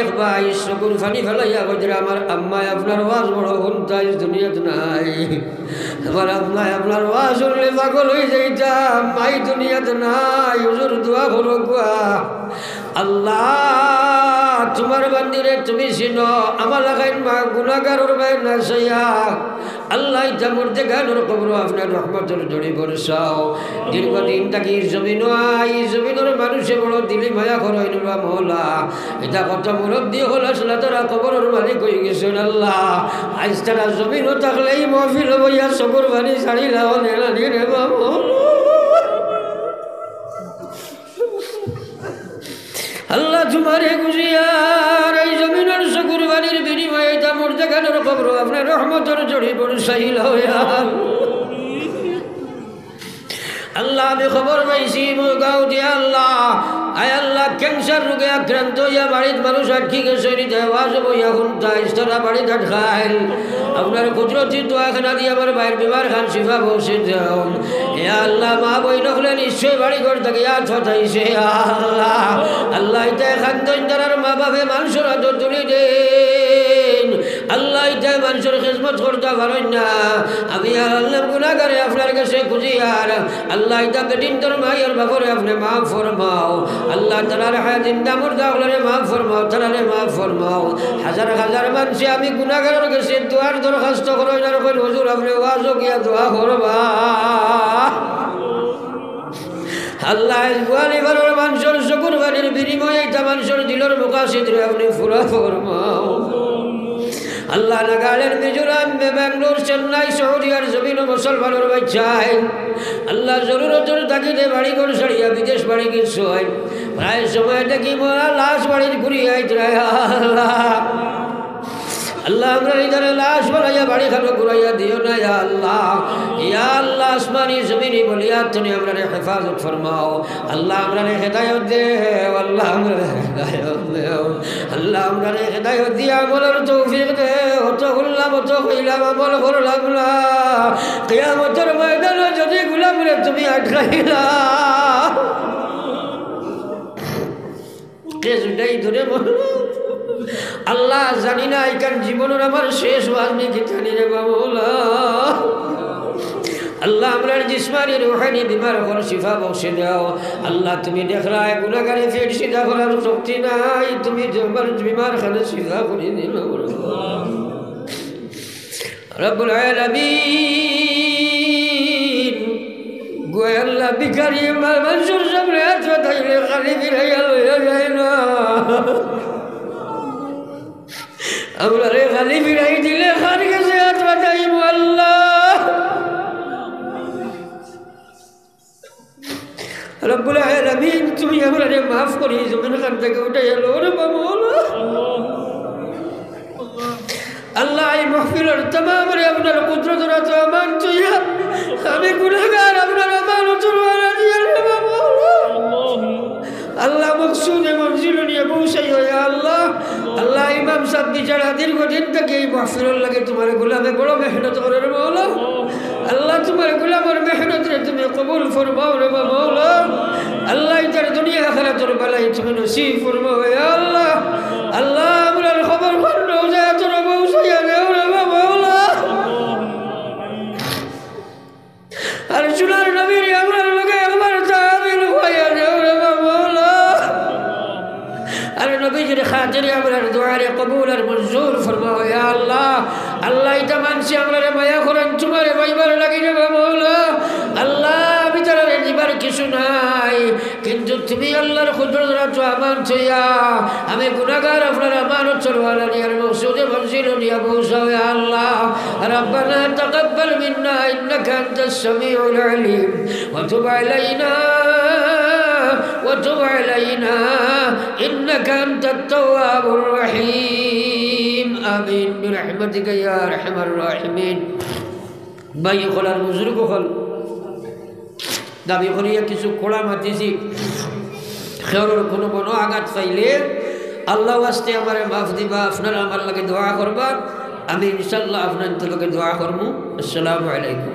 এক ভাই চকুর ফানি ফেলাইয়া কইরা আমার আম্মায় আপনার ওয়াজ বড় শুনতাই দুনিয়াতে নাই, আমার আম্মায় আপনার ওয়াজ শুনলে পাগল হয়ে যাইতাম, মাই দুনিয়াতে নাই, হুজুর দোয়া করো গুয়া। আল্লাহ তোমার বান্দিরে তুমি চিনো, আমার লাগাই মা গুনাহগারের ভাই না সইয়া আল্লাহ ইচ্ছা মরতে গানোর কবর আপনার রহমতের জড়ি বরসাও। দীর্ঘদিন থাকি জমিন আই জমিনের মানুষে বড় দিলি মায়া করই না মহলা, এটা কত মুরব্বী হল আসলে তারা কবরের মালিক হয়ে গেছেন। আল্লাহ আজ তারা জমিনও থাকলেই মহফিল বইয়া চকুর বাড়ি ছাড়িলাও নেলানি রে বাবা। আল্লাহ তোমারে গুজিয়ার এই জমিনের চকুর বাড়ির বিনিময়ে এটা মরতে গানোর কবর আপনার রহমতের জড়ি বরসাইল। আল্লাহ আমি খবর পাইছি গাঁও দিয়া আল্লাহ আয় আল্লাহ ক্যান্সার রোগে আক্রান্ত হইয়া বাড়ির মানুষ আটকি গেছে, আওয়াজ বইয়া শুনতাই তারা বাড়ি ধাট খাইল। আপনার কুদরতি দোয়াখানা দিয়ে আমার ভাইয়ের বিমার খান শিফা বসে দেন। এ আল্লাহ মা বই নখলে নিশ্চয়ই বাড়ি ঘর থেকে ছটাইছে। আল্লাহ আল্লাহ এটা খান তার মা বাপে মানুষের হাত তুলে দেন। আল্লাহ এটা মানুষের খেজমত করতে পারেন না, আমি আর আল্লাহ গুনাহগারে আপনার কাছে খুঁজি। আর আল্লাহ এটা বেটিন তোর মায়ের বাপরে আপনি মাফ ফরমাও। আল্লাহ তারার হায় জিন্দা মুর্দা হলে মাফ ফরমাও, তারারে মাফ ফরমাও। হাজার হাজার মানুষ আমি গুনাহগারের কাছে দোয়ার দরখাস্ত করো, যার কই হুজুর আপনি ওয়াজও গিয়া দোয়া করবা। আল্লাহ গোয়ালি বারোর মানুষের চকুর বাড়ির বিনিময়ে এটা মানুষের দিলের মুকাশিদ রে আপনি ফুরা ফরমাও। আল্লাহ নাগালের মিজোরাম বেঙ্গলোর চেন্নাই সৌদি আর জমিন মুসলমানের বাচ্চায় আল্লাহ জরুরতের তাকিদে বাড়ি ঘর ছাড়িয়া বিদেশ বাড়ি গেছ, প্রায় সময় দেখি মোরা লাশ বাড়ির ঘুরিয়ে আল্লাহ আল্লাহ আমরা ইধারে লাশ বাড়াইয়া বাড়ি খানো ঘুরাইয়া দিও না। আল্লাহ ইয়া আল্লাহ আসমানি জমিনি বলিয়া তুমি আমরা হেফাজত ফরমাও। আল্লাহ আমরা হেদায়ত দে, আল্লাহ আমরা হেদায়ত দেও, আল্লাহ আমরা হেদায়ত দিয়া আমলের তৌফিক দে। অত হুল্লাম অত কইলাম আমল করলাম না, কিয়ামতের ময়দানে যদি গুলামরে তুমি আটকাইলা কেসটাই ধরে বলো। আল্লাহ জানি না এখান জীবনের আমার শেষ বাজনি কি জানি রে বাবুলা। আল্লাহ আমরার জিসমানি রুহানি বিমার হল শিফা বসে দাও। আল্লাহ তুমি দেখলা গুনাহগারে ফেট সিধা করার শক্তি নাই, তুমি আমার বিমার খানে সিধা করে দিল রব্বুল আলামিন। গোয় আল্লাহ ভিখারি মানুষের সামনে আছে তাইলে খালি ফিরাইয়া লইয়া যায় না, আমরা রে খালি ফিরাই দিলে খান গেছে হাত বাঁধাইব। আল্লাহ রব্বুল আলামিন তুমি আমরা রে মাফ করি জমিন খান থেকে উঠাই এলো রে বাবুলা। আল্লাহ এই মাহফিলের तमाम রে আপনার কুদরতের এত আমান তুইয়া আমি গুনাহগার আপনার আমানত ওয়ালা দিয়া রে বাবুলা। আল্লাহ মকসুদে মঞ্জিল নিয়ে পৌঁছাই হয়। আল্লাহ আল্লাহ ইমাম সাহেব বিচারা দীর্ঘদিন থেকে এই মাহফিলের লাগে তোমার গোলামে বড় মেহনত করে রে মৌলা। আল্লাহ তোমার গোলামের মেহনত রে তুমি কবুল ফরমাও রে মৌলা। আল্লাহ ইতার দুনিয়া আখিরাতের বালাই তুমি নসিব ফরমাও আল্লাহ। আল্লাহ আমরার খবর খন্ড যায় তোর পৌঁছাইয়া দেও রে মৌলা। আর সোনার নবীর আমরার লগে একবার তামিল হইয়া দেও রে মৌলা। আর নবীজির খাতিরে আমরার দুআরে কবুল আর মঞ্জুর ফরমাও ইয়া আল্লাহ। আল্লাহ এটা মানছি আমরারে মায়া করেন তোমারে পাইবার লাগি রে মৌলা। আল্লাহ আমি তারা দিবার কিছু নাই, কিন্তু তুমি আল্লাহর কুদরত আমান ছইয়া আমি গুনাহগার আপনার আমানত চলওয়ালা নিয়ার মকসুদে মঞ্জিল নিয়া পৌঁছাও ইয়া আল্লাহ। রব্বানা তাকাব্বাল মিন্না ইন্নাকা আনতাস সামিউল আলিম ওয়া তুব আলাইনা وتب علينا إنك أنت التواب الرحيم آمين برحمتك يا أرحم الراحمين। ভাই খোলার বুজুর্গ হল দাবি করিয়া কিছু খোলা মাতিছি, খেয়ালের কোনো কোনো আঘাত পাইলে আল্লাহ আস্তে আমার মাফ দিবা। আপনারা আমার লাগে দোয়া করবা, আমি ইনশাল্লাহ আপনার তোকে দোয়া করবো। আসসালামু আলাইকুম।